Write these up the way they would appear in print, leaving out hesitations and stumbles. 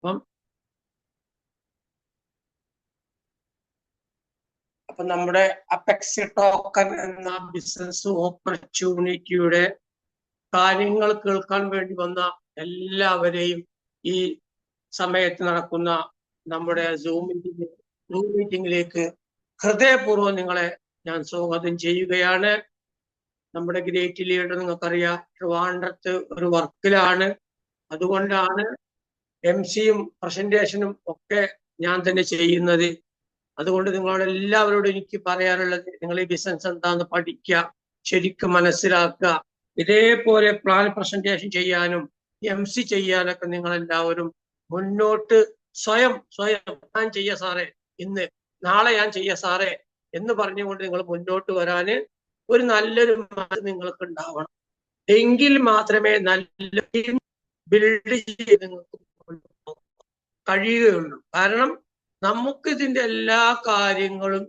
അപ്പം നമ്മുടെ apex token എന്ന ബിസിനസ് ഓപ്പർച്യൂണിറ്റിയുടെ കാര്യങ്ങൾ കേൾക്കാൻ വേണ്ടി വന്ന എല്ലാവരെയും ഈ സമയത്ത് നടക്കുന്ന നമ്മുടെ സൂം മീറ്റിംഗിലേക്ക് ഹൃദയപൂർവ്വം നിങ്ങളെ ഞാൻ സ്വാഗതം ചെയ്യുകയാണ്. നമ്മുടെ ഗ്രേറ്റ് ലീഡർ നിങ്ങൾക്കറിയാം ട്രിവാൻഡ്രത്ത് ഒരു വർക്കിലാണ്. അതുകൊണ്ടാണ് MC-യും പ്രസന്റേഷനും ഒക്കെ ഞാൻ തന്നെ ചെയ്യുന്നത്. അതുകൊണ്ട് നിങ്ങളോട് എല്ലാവരോടും എനിക്ക് പറയാനുള്ളത്, നിങ്ങൾ ഈ ബിസിനസ് എന്താന്ന് പഠിക്കുക, ശരിക്കും മനസ്സിലാക്കുക. ഇതേപോലെ പ്ലാൻ പ്രസന്റേഷൻ ചെയ്യാനും MC ചെയ്യാനൊക്കെ നിങ്ങൾ എല്ലാവരും മുന്നോട്ട് സ്വയം ഞാൻ ചെയ്യാ സാറേ, ഇന്ന് നാളെ ഞാൻ ചെയ്യാ സാറേ എന്ന് പറഞ്ഞുകൊണ്ട് നിങ്ങൾ മുന്നോട്ട് വരാന് ഒരു നല്ലൊരു മനസ്സ് നിങ്ങൾക്ക് ഉണ്ടാവണം. എങ്കിൽ മാത്രമേ നല്ല ബിൽഡ് ചെയ്ത് നിങ്ങൾക്ക് കഴിയുകയുള്ളൂ. കാരണം നമുക്ക് ഇതിന്റെ എല്ലാ കാര്യങ്ങളും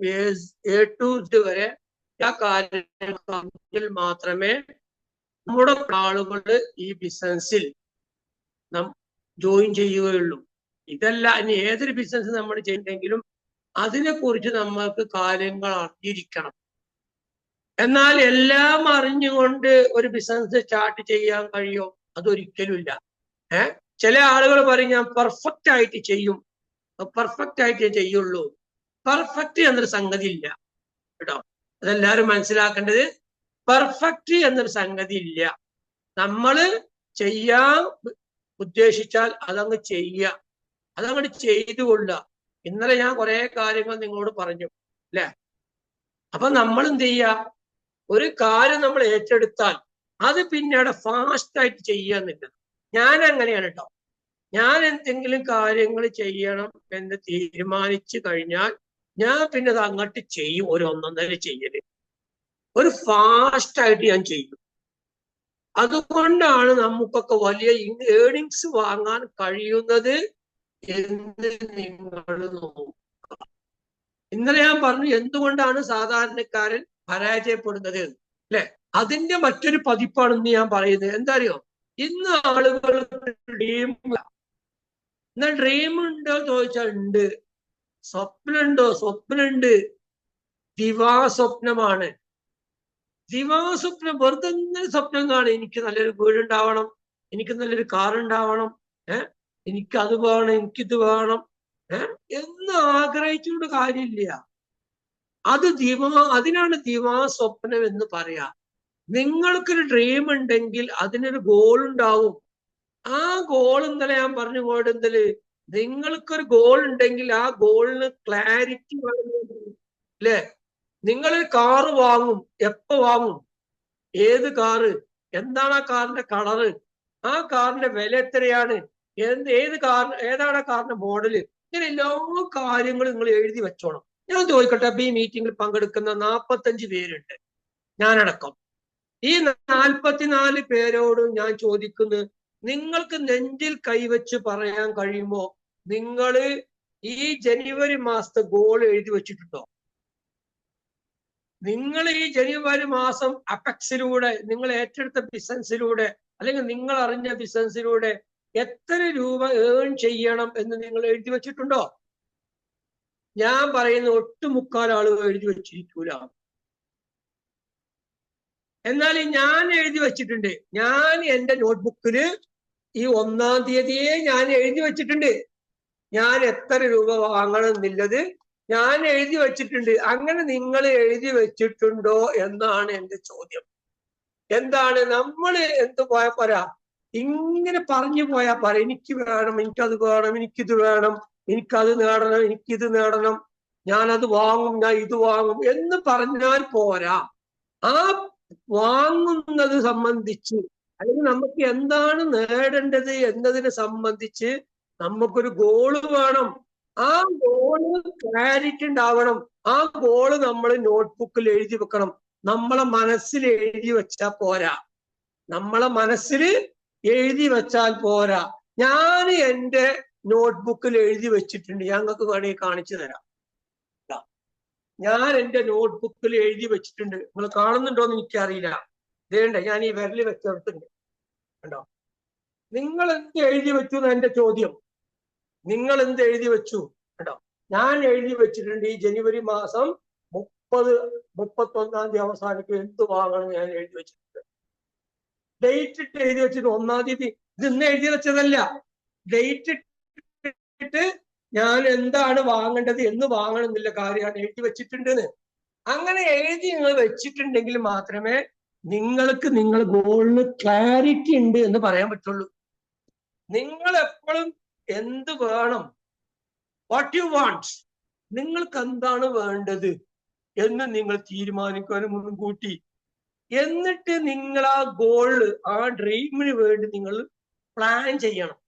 A to Z വരെ എല്ലാ കാര്യങ്ങൾ മാത്രമേ നമ്മുടെ ആളുകൾ ഈ ബിസിനസ്സിൽ ജോയിൻ ചെയ്യുകയുള്ളൂ. ഇതല്ല, ഇനി ഏതൊരു ബിസിനസ് നമ്മൾ ചെയ്യുന്നെങ്കിലും അതിനെ കുറിച്ച് നമ്മൾക്ക് കാര്യങ്ങൾ അറിഞ്ഞിരിക്കണം. എന്നാൽ എല്ലാം അറിഞ്ഞുകൊണ്ട് ഒരു ബിസിനസ് സ്റ്റാർട്ട് ചെയ്യാൻ കഴിയോ? അതൊരിക്കലുമില്ല. ചില ആളുകൾ പറയും ഞാൻ പെർഫെക്റ്റ് ആയിട്ട് ചെയ്യും, പെർഫെക്റ്റ് ആയിട്ട് ചെയ്യുള്ളൂ. പെർഫെക്റ്റ് എന്നൊരു സംഗതി ഇല്ല കേട്ടോ. അതെല്ലാവരും മനസ്സിലാക്കേണ്ടത്. പെർഫെക്റ്റ് എന്നൊരു സംഗതി ഇല്ല. നമ്മള് ചെയ്യാൻ ഉദ്ദേശിച്ചാൽ അതങ്ങ് ചെയ്യുക, അതങ്ങോട്ട് ചെയ്തു കൊള്ളുക. ഇന്നലെ ഞാൻ കുറെ കാര്യങ്ങൾ നിങ്ങളോട് പറഞ്ഞു അല്ലെ? അപ്പൊ നമ്മൾ എന്ത് ചെയ്യുക, ഒരു കാര്യം നമ്മൾ ഏറ്റെടുത്താൽ അത് പിന്നീട് ഫാസ്റ്റ് ആയിട്ട് ചെയ്യാന്നുള്ളത്. ഞാൻ അങ്ങനെയാണ് കേട്ടോ. ഞാൻ എന്തെങ്കിലും കാര്യങ്ങൾ ചെയ്യണം എന്ന് തീരുമാനിച്ചു കഴിഞ്ഞാൽ ഞാൻ പിന്നെ അത് അങ്ങോട്ട് ചെയ്യും. ഒരു 1.5 ചെയ്യല്, ഒരു ഫാസ്റ്റ് ആയിട്ട് ഞാൻ ചെയ്യും. അതുകൊണ്ടാണ് നമുക്കൊക്കെ വലിയ ഏർണിങ്സ് വാങ്ങാൻ കഴിയുന്നത് എന്ന് നിങ്ങൾ നോക്കുക. ഇന്നലെ ഞാൻ പറഞ്ഞു എന്തുകൊണ്ടാണ് സാധാരണക്കാരൻ പരാജയപ്പെടുന്നത് അല്ലെ? അതിന്റെ മറ്റൊരു പതിപ്പാണ് ഇന്ന് ഞാൻ പറയുന്നത്. എന്താ അറിയോ, ഇന്ന് ആളുകൾ ഡ്രീം, എന്നാൽ ഡ്രീം ഉണ്ടോ ചോദിച്ചാൽ ഉണ്ട്. സ്വപ്നമുണ്ടോ? സ്വപ്നമുണ്ട്. ദിവാസ്വപ്നമാണ്. ദിവാസ്വപ്നം വെറുതെ സ്വപ്നം കാണും. എനിക്ക് നല്ലൊരു വീടുണ്ടാവണം, എനിക്ക് നല്ലൊരു കാർ ഉണ്ടാവണം, എനിക്ക് അത് വേണം, എനിക്കിത് വേണം എന്ന് ആഗ്രഹിച്ചുകൊണ്ട് കാര്യമില്ല. അത് അതിനാണ് ദിവാസ്വപ്നം എന്ന് പറയാ. നിങ്ങൾക്കൊരു ഡ്രീം ഉണ്ടെങ്കിൽ അതിനൊരു ഗോൾ ഉണ്ടാവും. ആ ഗോൾ ഇന്നലെ ഞാൻ പറഞ്ഞു പോയിട്ട് എന്തല്, നിങ്ങൾക്കൊരു ഗോൾ ഉണ്ടെങ്കിൽ ആ ഗോളിന് ക്ലാരിറ്റി അല്ലേ? നിങ്ങളൊരു കാറ് വാങ്ങും, എപ്പോ വാങ്ങും, ഏത് കാറ്, എന്താണ് ആ കാറിന്റെ കളറ്, ആ കാറിന്റെ വില എത്രയാണ്, ഏത് കാറിന്, ഏതാണ് ആ കാറിന്റെ മോഡല്, ഇങ്ങനെ എല്ലാ കാര്യങ്ങളും നിങ്ങൾ എഴുതി വെച്ചോണം. ഞാൻ ചോദിക്കട്ടെ, അപ്പൊ ഈ മീറ്റിംഗിൽ പങ്കെടുക്കുന്ന 45 പേരുണ്ട്, ഞാനടക്കം. ഈ 44 പേരോട് ഞാൻ ചോദിക്കുന്നു, നിങ്ങൾക്ക് നെഞ്ചിൽ കൈവച്ച് പറയാൻ കഴിയുമോ നിങ്ങൾ ഈ ജനുവരി മാസത്തെ ഗോൾ എഴുതി വെച്ചിട്ടുണ്ടോ? നിങ്ങൾ ഈ ജനുവരി മാസം അപെക്സിലൂടെ, നിങ്ങൾ ഏറ്റെടുത്ത ബിസിനസ്സിലൂടെ, അല്ലെങ്കിൽ നിങ്ങൾ അറിഞ്ഞ ബിസിനസ്സിലൂടെ എത്ര രൂപ ഏൺ ചെയ്യണം എന്ന് നിങ്ങൾ എഴുതി വെച്ചിട്ടുണ്ടോ? ഞാൻ പറയുന്ന ഒട്ടുമുക്കാൽ ആളുകൾ എഴുതി വെച്ചിരിക്കൂല. എന്നാൽ ഞാൻ എഴുതി വെച്ചിട്ടുണ്ട്. ഞാൻ എൻ്റെ നോട്ട്ബുക്കില് ഈ 1-ാം തീയതിയെ ഞാൻ എഴുതി വെച്ചിട്ടുണ്ട്. ഞാൻ എത്ര രൂപ വാങ്ങണം എന്നുള്ളത് ഞാൻ എഴുതി വെച്ചിട്ടുണ്ട്. അങ്ങനെ നിങ്ങൾ എഴുതി വെച്ചിട്ടുണ്ടോ എന്നാണ് എൻ്റെ ചോദ്യം. എന്താണ് നമ്മൾ എന്ത് പോയാൽ പോരാ, ഇങ്ങനെ പറഞ്ഞു പോയാൽ പോരാ. എനിക്ക് വേണം, എനിക്കത് വേണം, എനിക്കിത് വേണം, എനിക്കത് നേടണം, എനിക്കിത് നേടണം, ഞാനത് വാങ്ങും, ഞാൻ ഇത് വാങ്ങും എന്ന് പറഞ്ഞാൽ പോരാ. ആ വാങ്ങുന്നത് സംബന്ധിച്ച്, അല്ലെങ്കിൽ നമുക്ക് എന്താണ് നേടേണ്ടത് എന്നതിനെ സംബന്ധിച്ച് നമുക്കൊരു ഗോള് വേണം. ആ ഗോള് ക്ലാരിറ്റി ഉണ്ടാവണം. ആ ഗോള് നമ്മൾ നോട്ട്ബുക്കിൽ എഴുതി വെക്കണം. നമ്മളെ മനസ്സിൽ എഴുതി വെച്ചാൽ പോരാ. നമ്മളെ മനസ്സിൽ എഴുതി വെച്ചാൽ പോരാ. ഞാൻ എൻ്റെ നോട്ട്ബുക്കിൽ എഴുതി വെച്ചിട്ടുണ്ട്. ഞങ്ങൾക്ക് വേണമെങ്കിൽ കാണിച്ചു തരാം. ഞാൻ എൻ്റെ നോട്ട്ബുക്കിൽ എഴുതി വെച്ചിട്ടുണ്ട്. നിങ്ങൾ കാണുന്നുണ്ടോന്ന് എനിക്കറിയില്ല. ഇതേണ്ട, ഞാൻ ഈ വിരല് വെച്ചെടുത്തുണ്ട്, കണ്ടോ? നിങ്ങൾ എന്ത് എഴുതി വെച്ചു എന്ന് എൻ്റെ ചോദ്യം. നിങ്ങൾ എന്ത് എഴുതി വെച്ചു കേട്ടോ? ഞാൻ എഴുതി വെച്ചിട്ടുണ്ട് ഈ ജനുവരി മാസം 31 അവസാനിക്കും എന്ത് വാങ്ങണം ഞാൻ എഴുതി വെച്ചിട്ടുണ്ട്. ഡേറ്റ് ഇട്ട് എഴുതി വെച്ചിട്ട് 1 ഇത് ഇന്ന് എഴുതി വെച്ചതല്ല. ഡേറ്റ് ഇട്ടിട്ട് ഞാൻ എന്താണ് വാങ്ങേണ്ടത് എന്ന് വാങ്ങണം എന്നുള്ള കാര്യമാണ് എഴുതി വെച്ചിട്ടുണ്ടെന്ന്. അങ്ങനെ എഴുതി നിങ്ങൾ വെച്ചിട്ടുണ്ടെങ്കിൽ മാത്രമേ നിങ്ങൾക്ക് നിങ്ങൾ ഗോളിന് ക്ലാരിറ്റി ഉണ്ട് എന്ന് പറയാൻ പറ്റുള്ളൂ. നിങ്ങൾ എപ്പോഴും എന്ത് വേണം, വാട്ട് യു വാണ്ട്, നിങ്ങൾക്ക് എന്താണ് വേണ്ടത് എന്ന് നിങ്ങൾ തീരുമാനിക്കാനും മുൻകൂട്ടി. എന്നിട്ട് നിങ്ങൾ ആ ഗോള്, ആ ഡ്രീമിന് വേണ്ടി നിങ്ങൾ പ്ലാൻ ചെയ്യണം.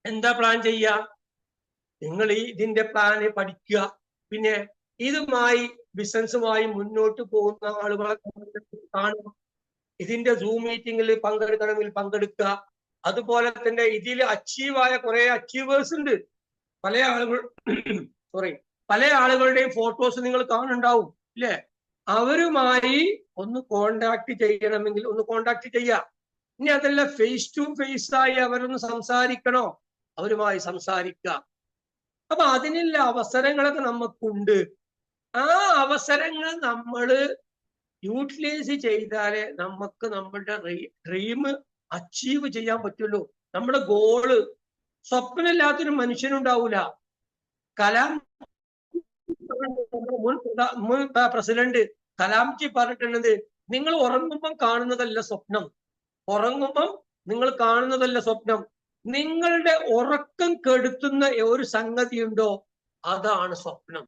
എന്താ പ്ലാൻ ചെയ്യുക? നിങ്ങൾ ഇതിന്റെ പ്ലാന് പഠിക്കുക. പിന്നെ ഇതുമായി ബിസിനസ്സുമായി മുന്നോട്ട് പോകുന്ന ആളുകളെ കാണുക. ഇതിന്റെ സൂം മീറ്റിംഗിൽ പങ്കെടുക്കണമെങ്കിൽ പങ്കെടുക്കുക. അതുപോലെ തന്നെ ഇതിൽ അച്ചീവായ കുറെ അച്ചീവേഴ്സ് ഉണ്ട്. പല ആളുകളുടെയും ഫോട്ടോസ് നിങ്ങൾ കാണുന്നുണ്ടാവും ഇല്ലേ? അവരുമായി ഒന്ന് കോണ്ടാക്ട് ചെയ്യണമെങ്കിൽ ഒന്ന് കോണ്ടാക്ട് ചെയ്യുക. ഇനി അതല്ല ഫേസ് ടു ഫേസ് ആയി അവരൊന്ന് സംസാരിക്കണോ, അവരുമായി സംസാരിക്കുക. അപ്പൊ അതിനുള്ള അവസരങ്ങളൊക്കെ നമുക്കുണ്ട്. ആ അവസരങ്ങൾ നമ്മൾ യൂട്ടിലൈസ് ചെയ്താലേ നമുക്ക് നമ്മുടെ ഡ്രീം അച്ചീവ് ചെയ്യാൻ പറ്റുള്ളൂ. നമ്മുടെ ഗോള്, സ്വപ്നമില്ലാത്തൊരു മനുഷ്യനുണ്ടാവൂല. കലാം മുൻ പ്രസിഡന്റ് കലാംജി പറഞ്ഞിട്ടുള്ളത്, നിങ്ങൾ ഉറങ്ങുമ്പം കാണുന്നതല്ല സ്വപ്നം, ഉറങ്ങുമ്പം നിങ്ങൾ കാണുന്നതല്ല സ്വപ്നം, നിങ്ങളുടെ ഉറക്കം കെടുത്തുന്ന ഒരു സംഗതി ഉണ്ടോ അതാണ് സ്വപ്നം.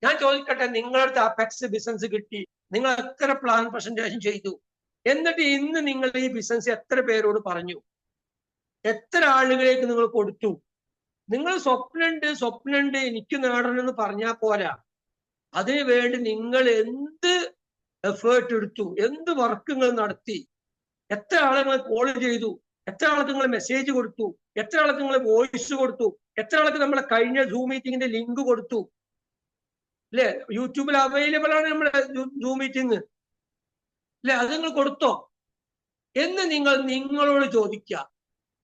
ഞാൻ ചോദിക്കട്ടെ, നിങ്ങളുടെ അപെക്സ് ബിസിനസ് കിട്ടി, നിങ്ങൾ എത്ര പ്ലാൻ പ്രസന്റേഷൻ ചെയ്തു, എന്നിട്ട് ഇന്ന് നിങ്ങൾ ഈ ബിസിനസ് എത്ര പേരോട് പറഞ്ഞു, എത്ര ആളുകളിലേക്ക് നിങ്ങൾ കൊടുത്തു? നിങ്ങൾ സ്വപ്നമുണ്ട് എനിക്ക് നേടണമെന്ന് പറഞ്ഞാൽ പോരാ, അതിനു വേണ്ടി നിങ്ങൾ എന്ത് എഫേർട്ട് എടുത്തു, എന്ത് വർക്ക് നിങ്ങൾ നടത്തി, എത്ര ആളെ നിങ്ങൾ കോൾ ചെയ്തു, എത്ര ആൾക്ക് നിങ്ങൾ മെസ്സേജ് കൊടുത്തു, എത്ര ആൾക്ക് നിങ്ങൾ വോയിസ് കൊടുത്തു, എത്ര ആൾക്ക് നമ്മളെ കഴിഞ്ഞ സൂം മീറ്റിംഗിന്റെ ലിങ്ക് കൊടുത്തു അല്ലെ? യൂട്യൂബിൽ അവൈലബിൾ ആണ് നമ്മുടെ സൂം മീറ്റിംഗ് അല്ലെ? അത് നിങ്ങൾ കൊടുത്തോ എന്ന് നിങ്ങൾ നിങ്ങളോട് ചോദിക്കുക.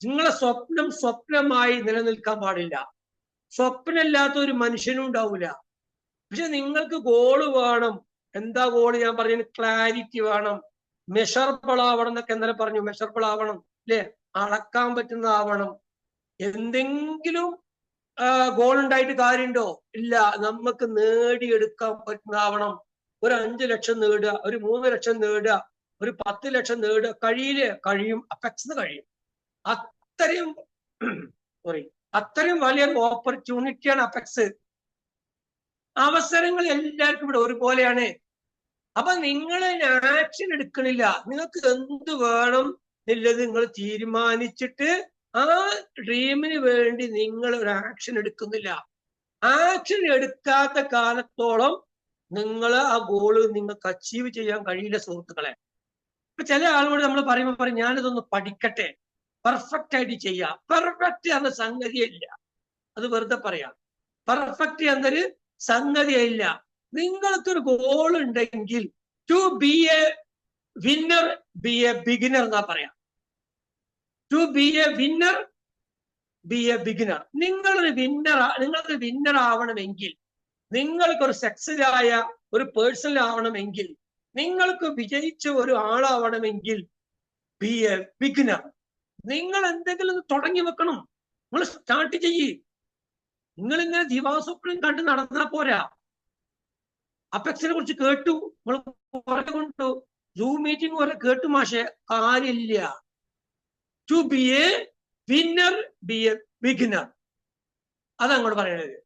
നിങ്ങളെ സ്വപ്നം സ്വപ്നമായി നിലനിൽക്കാൻ പാടില്ല. സ്വപ്നമില്ലാത്ത ഒരു മനുഷ്യനും ഉണ്ടാവില്ല. പക്ഷെ നിങ്ങൾക്ക് ഗോള് വേണം. എന്താ ഗോള്? ഞാൻ പറഞ്ഞു, ക്ലാരിറ്റി വേണം, മെഷറബിൾ ആവണം എന്നൊക്കെ ഇന്നലെ പറഞ്ഞു. മെഷറബിൾ ആവണം അല്ലെ? അളക്കാൻ പറ്റുന്നതാവണം. എന്തെങ്കിലും ഗോൾ ഉണ്ടായിട്ട് കാര്യമുണ്ടോ? ഇല്ല. നമുക്ക് നേടിയെടുക്കാൻ പറ്റുന്നതാവണം. ഒരു 5 ലക്ഷം നേടുക, ഒരു 3 ലക്ഷം നേടുക, ഒരു 10 ലക്ഷം നേടുക കഴിയും. അപെക്സിന് കഴിയും. അത്രയും വലിയ ഓപ്പർച്യൂണിറ്റിയാണ് അപെക്സ്. അവസരങ്ങൾ എല്ലാവർക്കും ഇവിടെ ഒരുപോലെയാണ്. അപ്പൊ നിങ്ങൾ ആക്ഷൻ എടുക്കണില്ല. നിങ്ങൾക്ക് എന്ത് വേണം എന്നുള്ളത് നിങ്ങൾ തീരുമാനിച്ചിട്ട് ആ ഡ്രീമിന് വേണ്ടി നിങ്ങൾ ഒരു ആക്ഷൻ എടുക്കുന്നില്ല. ആക്ഷൻ എടുക്കാത്ത കാലത്തോളം നിങ്ങൾ ആ ഗോള് നിങ്ങൾക്ക് അച്ചീവ് ചെയ്യാൻ കഴിയില്ല സുഹൃത്തുക്കളെ. ഇപ്പൊ ചില ആളുകളോട് നമ്മൾ പറയുമ്പോൾ പറയും, ഞാനിതൊന്ന് പഠിക്കട്ടെ, പെർഫെക്റ്റ് ആയിട്ട് ചെയ്യാം. പെർഫെക്റ്റ് എന്ന സംഗതിയില്ല, അത് വെറുതെ പറയാം. പെർഫെക്റ്റ് എന്നൊരു സംഗതിയില്ല. നിങ്ങൾക്കൊരു ഗോൾ ഉണ്ടെങ്കിൽ to be a winner, be a beginner എന്നാ പറയാം. To be a winner, be a beginner. നിങ്ങൾക്ക് വിന്നർ ആവണമെങ്കിൽ, നിങ്ങൾക്കൊരു സക്സസ് ആയ ഒരു പേഴ്സൺ ആവണമെങ്കിൽ, നിങ്ങൾക്ക് വിജയിച്ച ഒരു ആളാവണമെങ്കിൽ ബി എ ബിഗിനർ. നിങ്ങൾ എന്തെങ്കിലും തുടങ്ങി വെക്കണം. നിങ്ങൾ സ്റ്റാർട്ട് ചെയ്യ്. നിങ്ങൾ ഇങ്ങനെ ദിവാസ്വപ്നം കണ്ട് നടന്നാൽ പോരാ. അപെക്സിനെ കുറിച്ച് കേട്ടു, നിങ്ങൾ കുറെ കൊണ്ടു, സൂം മീറ്റിംഗ് വരെ കേട്ടു, മാഷെ കാര്യമില്ല. To be a winner, be a beginner. അതങ്ങോട്ട് പറയണത്.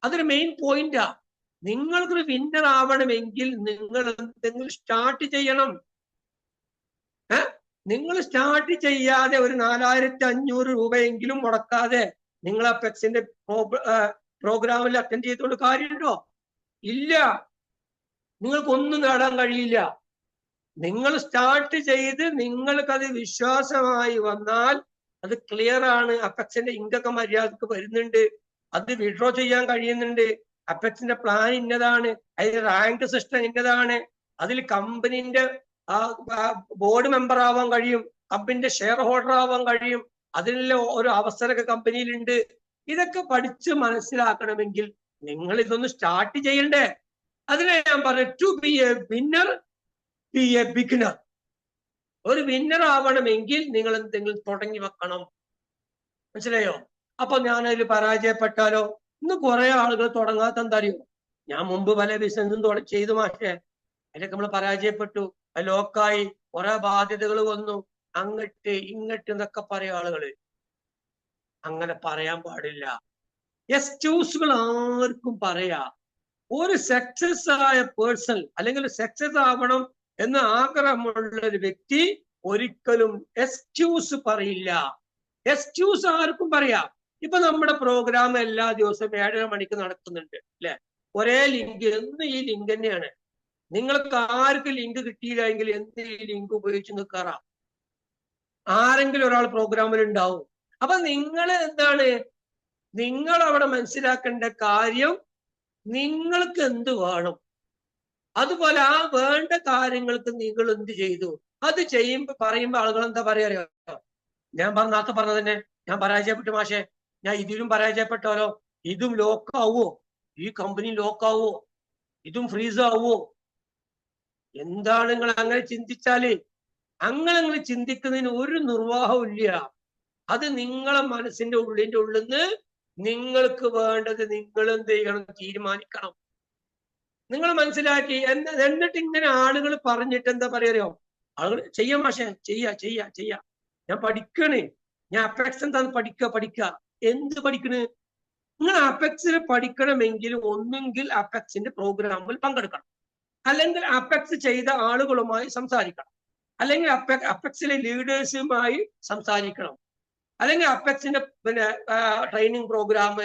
അതൊരു മെയിൻ പോയിന്റാ. നിങ്ങൾക്കൊരു വിന്നർ ആവണമെങ്കിൽ നിങ്ങൾ എന്തെങ്കിലും സ്റ്റാർട്ട് ചെയ്യണം. നിങ്ങൾ സ്റ്റാർട്ട് ചെയ്യാതെ ഒരു 4500 രൂപയെങ്കിലും മുടക്കാതെ നിങ്ങൾ അപെക്സിന്റെ പ്രോഗ്രാമിൽ അറ്റൻഡ് ചെയ്തുകൊണ്ട് കാര്യമുണ്ടോ? ഇല്ല. നിങ്ങൾക്കൊന്നും നേടാൻ കഴിയില്ല. നിങ്ങൾ സ്റ്റാർട്ട് ചെയ്ത് നിങ്ങൾക്കത് വിശ്വാസമായി വന്നാൽ അത് ക്ലിയർ ആണ്. അപെക്സിന്റെ ഇൻകം മര്യാദക്ക് വരുന്നുണ്ട്, അത് വിഡ്രോ ചെയ്യാൻ കഴിയുന്നുണ്ട്, അപെക്സിന്റെ പ്ലാൻ ഇന്നതാണ്, അതിന്റെ റാങ്ക് സിസ്റ്റം ഇന്നതാണ്, അതിൽ കമ്പനിന്റെ ബോർഡ് മെമ്പർ ആവാൻ കഴിയും, കമ്പനിന്റെ ഷെയർ ഹോൾഡർ ആവാൻ കഴിയും, അതിനുള്ള ഒരു അവസരമൊക്കെ കമ്പനിയിലുണ്ട്. ഇതൊക്കെ പഠിച്ച് മനസ്സിലാക്കണമെങ്കിൽ നിങ്ങൾ ഇതൊന്ന് സ്റ്റാർട്ട് ചെയ്യണ്ടേ? അതിനെ ഞാൻ പറഞ്ഞു, to be a winner, be a beginner. ഒരു വിന്നർ ആവണമെങ്കിൽ നിങ്ങൾ എന്തെങ്കിലും തുടങ്ങി വെക്കണം. മനസ്സിലായോ? അപ്പൊ ഞാനതിൽ പരാജയപ്പെട്ടാലോ? ഇന്ന് കുറെ ആളുകൾ തുടങ്ങാത്ത എന്താ അറിയോ? ഞാൻ മുമ്പ് പല ബിസിനസ്സും ചെയ്തു മാഷേ, അതിലൊക്കെ നമ്മൾ പരാജയപ്പെട്ടു, ലോക്കായി, കുറെ ബാധ്യതകൾ വന്നു, അങ്ങട്ട് ഇങ്ങട്ട് എന്നൊക്കെ പറയും ആളുകള്. അങ്ങനെ പറയാൻ പാടില്ല. എക്സ്ക്യൂസുകൾ ആർക്കും പറയാ. ഒരു സക്സസ് ആയ പേഴ്സൺ അല്ലെങ്കിൽ സക്സസ് ആവണം എന്ന ആഗ്രഹമുള്ള ഒരു വ്യക്തി ഒരിക്കലും എക്സ്ക്യൂസ് പറയില്ല. എക്സ്ക്യൂസ് ആർക്കും പറയാം. ഇപ്പൊ നമ്മുടെ പ്രോഗ്രാം എല്ലാ ദിവസവും 7:30 മണിക്ക് നടക്കുന്നുണ്ട് അല്ലെ? ഒരേ ലിങ്ക്, എന്ന് ഈ ലിങ്ക് തന്നെയാണ്. നിങ്ങൾക്ക് ആർക്കും ലിങ്ക് കിട്ടിയില്ലെങ്കിൽ എന്ത് ഈ ലിങ്ക് ഉപയോഗിച്ച് നിൽക്കാറാ? ആരെങ്കിലും ഒരാൾ പ്രോഗ്രാമിൽ ഉണ്ടാവും. അപ്പൊ നിങ്ങൾ എന്താണ്, നിങ്ങൾ അവിടെ മനസ്സിലാക്കേണ്ട കാര്യം, നിങ്ങൾക്ക് എന്ത് വേണം, അതുപോലെ ആ വേണ്ട കാര്യങ്ങൾക്ക് നിങ്ങൾ എന്ത് ചെയ്തു, അത് പറയുമ്പോ ആളുകൾ എന്താ പറയാ അറിയോ? ഞാൻ നേരത്തെ പറഞ്ഞത് തന്നെ, ഞാൻ പരാജയപ്പെട്ടു മാഷെ, ഞാൻ ഇതിലും പരാജയപ്പെട്ടാലോ, ഇതും ലോക്കാവോ, ഈ കമ്പനി ലോക്കാവോ, ഇതും ഫ്രീസ് ആവോ? എന്താണ് നിങ്ങൾ അങ്ങനെ ചിന്തിച്ചാല്? അങ്ങനെ ചിന്തിക്കുന്നതിന് ഒരു നിർവാഹവും ഇല്ല. അത് നിങ്ങളെ മനസ്സിന്റെ ഉള്ളിൽ നിന്ന് നിങ്ങൾക്ക് വേണ്ടത് നിങ്ങൾ എന്ത് ചെയ്യണം, തീരുമാനിക്കണം. നിങ്ങൾ മനസ്സിലാക്കി. എന്നിട്ട് ഇങ്ങനെ ആളുകൾ പറഞ്ഞിട്ട് എന്താ പറയാറിയോ? ആളുകൾ ചെയ്യാം മാഷെ, ചെയ്യാ ഞാൻ പഠിക്കണേ, ഞാൻ അപെക്സ് എന്താന്ന് പഠിക്കുക. എന്ത് പഠിക്കണ്? നിങ്ങൾ അപെക്സിൽ പഠിക്കണമെങ്കിൽ ഒന്നെങ്കിൽ അപെക്സിന്റെ പ്രോഗ്രാമിൽ പങ്കെടുക്കണം, അല്ലെങ്കിൽ അപെക്സ് ചെയ്ത ആളുകളുമായി സംസാരിക്കണം, അല്ലെങ്കിൽ അപെക്സിലെ ലീഡേഴ്സുമായി സംസാരിക്കണം, അല്ലെങ്കിൽ അപെക്സിന്റെ ട്രെയിനിങ് പ്രോഗ്രാം,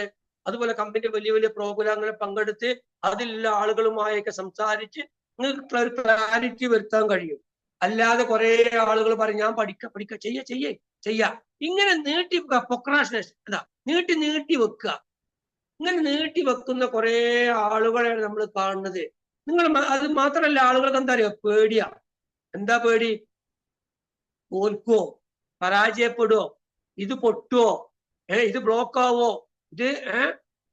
അതുപോലെ കമ്പനിയുടെ വലിയ വലിയ പ്രോഗ്രാമുകളിൽ പങ്കെടുത്ത് അതിലുള്ള ആളുകളുമായൊക്കെ സംസാരിച്ച് നിങ്ങൾക്ക് ഒരു ക്ലാരിറ്റി വരുത്താൻ കഴിയും. അല്ലാതെ കുറെ ആളുകൾ പറയും ഞാൻ പഠിക്ക ചെയ്യാ ഇങ്ങനെ നീട്ടി വെക്കുക. പ്രൊക്രാസ്റ്റിനേഷൻ എന്താ? നീട്ടി വെക്കുക. ഇങ്ങനെ നീട്ടി വെക്കുന്ന കുറെ ആളുകളെയാണ് നമ്മൾ കാണുന്നത്. നിങ്ങൾ അത് മാത്രമല്ല, ആളുകൾക്ക് എന്താ അറിയോ? പേടിയാ. എന്താ പേടി? തോൽക്കുവോ, പരാജയപ്പെടുവോ, ഇത് പൊട്ടുവോ, ഇത് ബ്ലോക്ക് ആവോ, ഇത്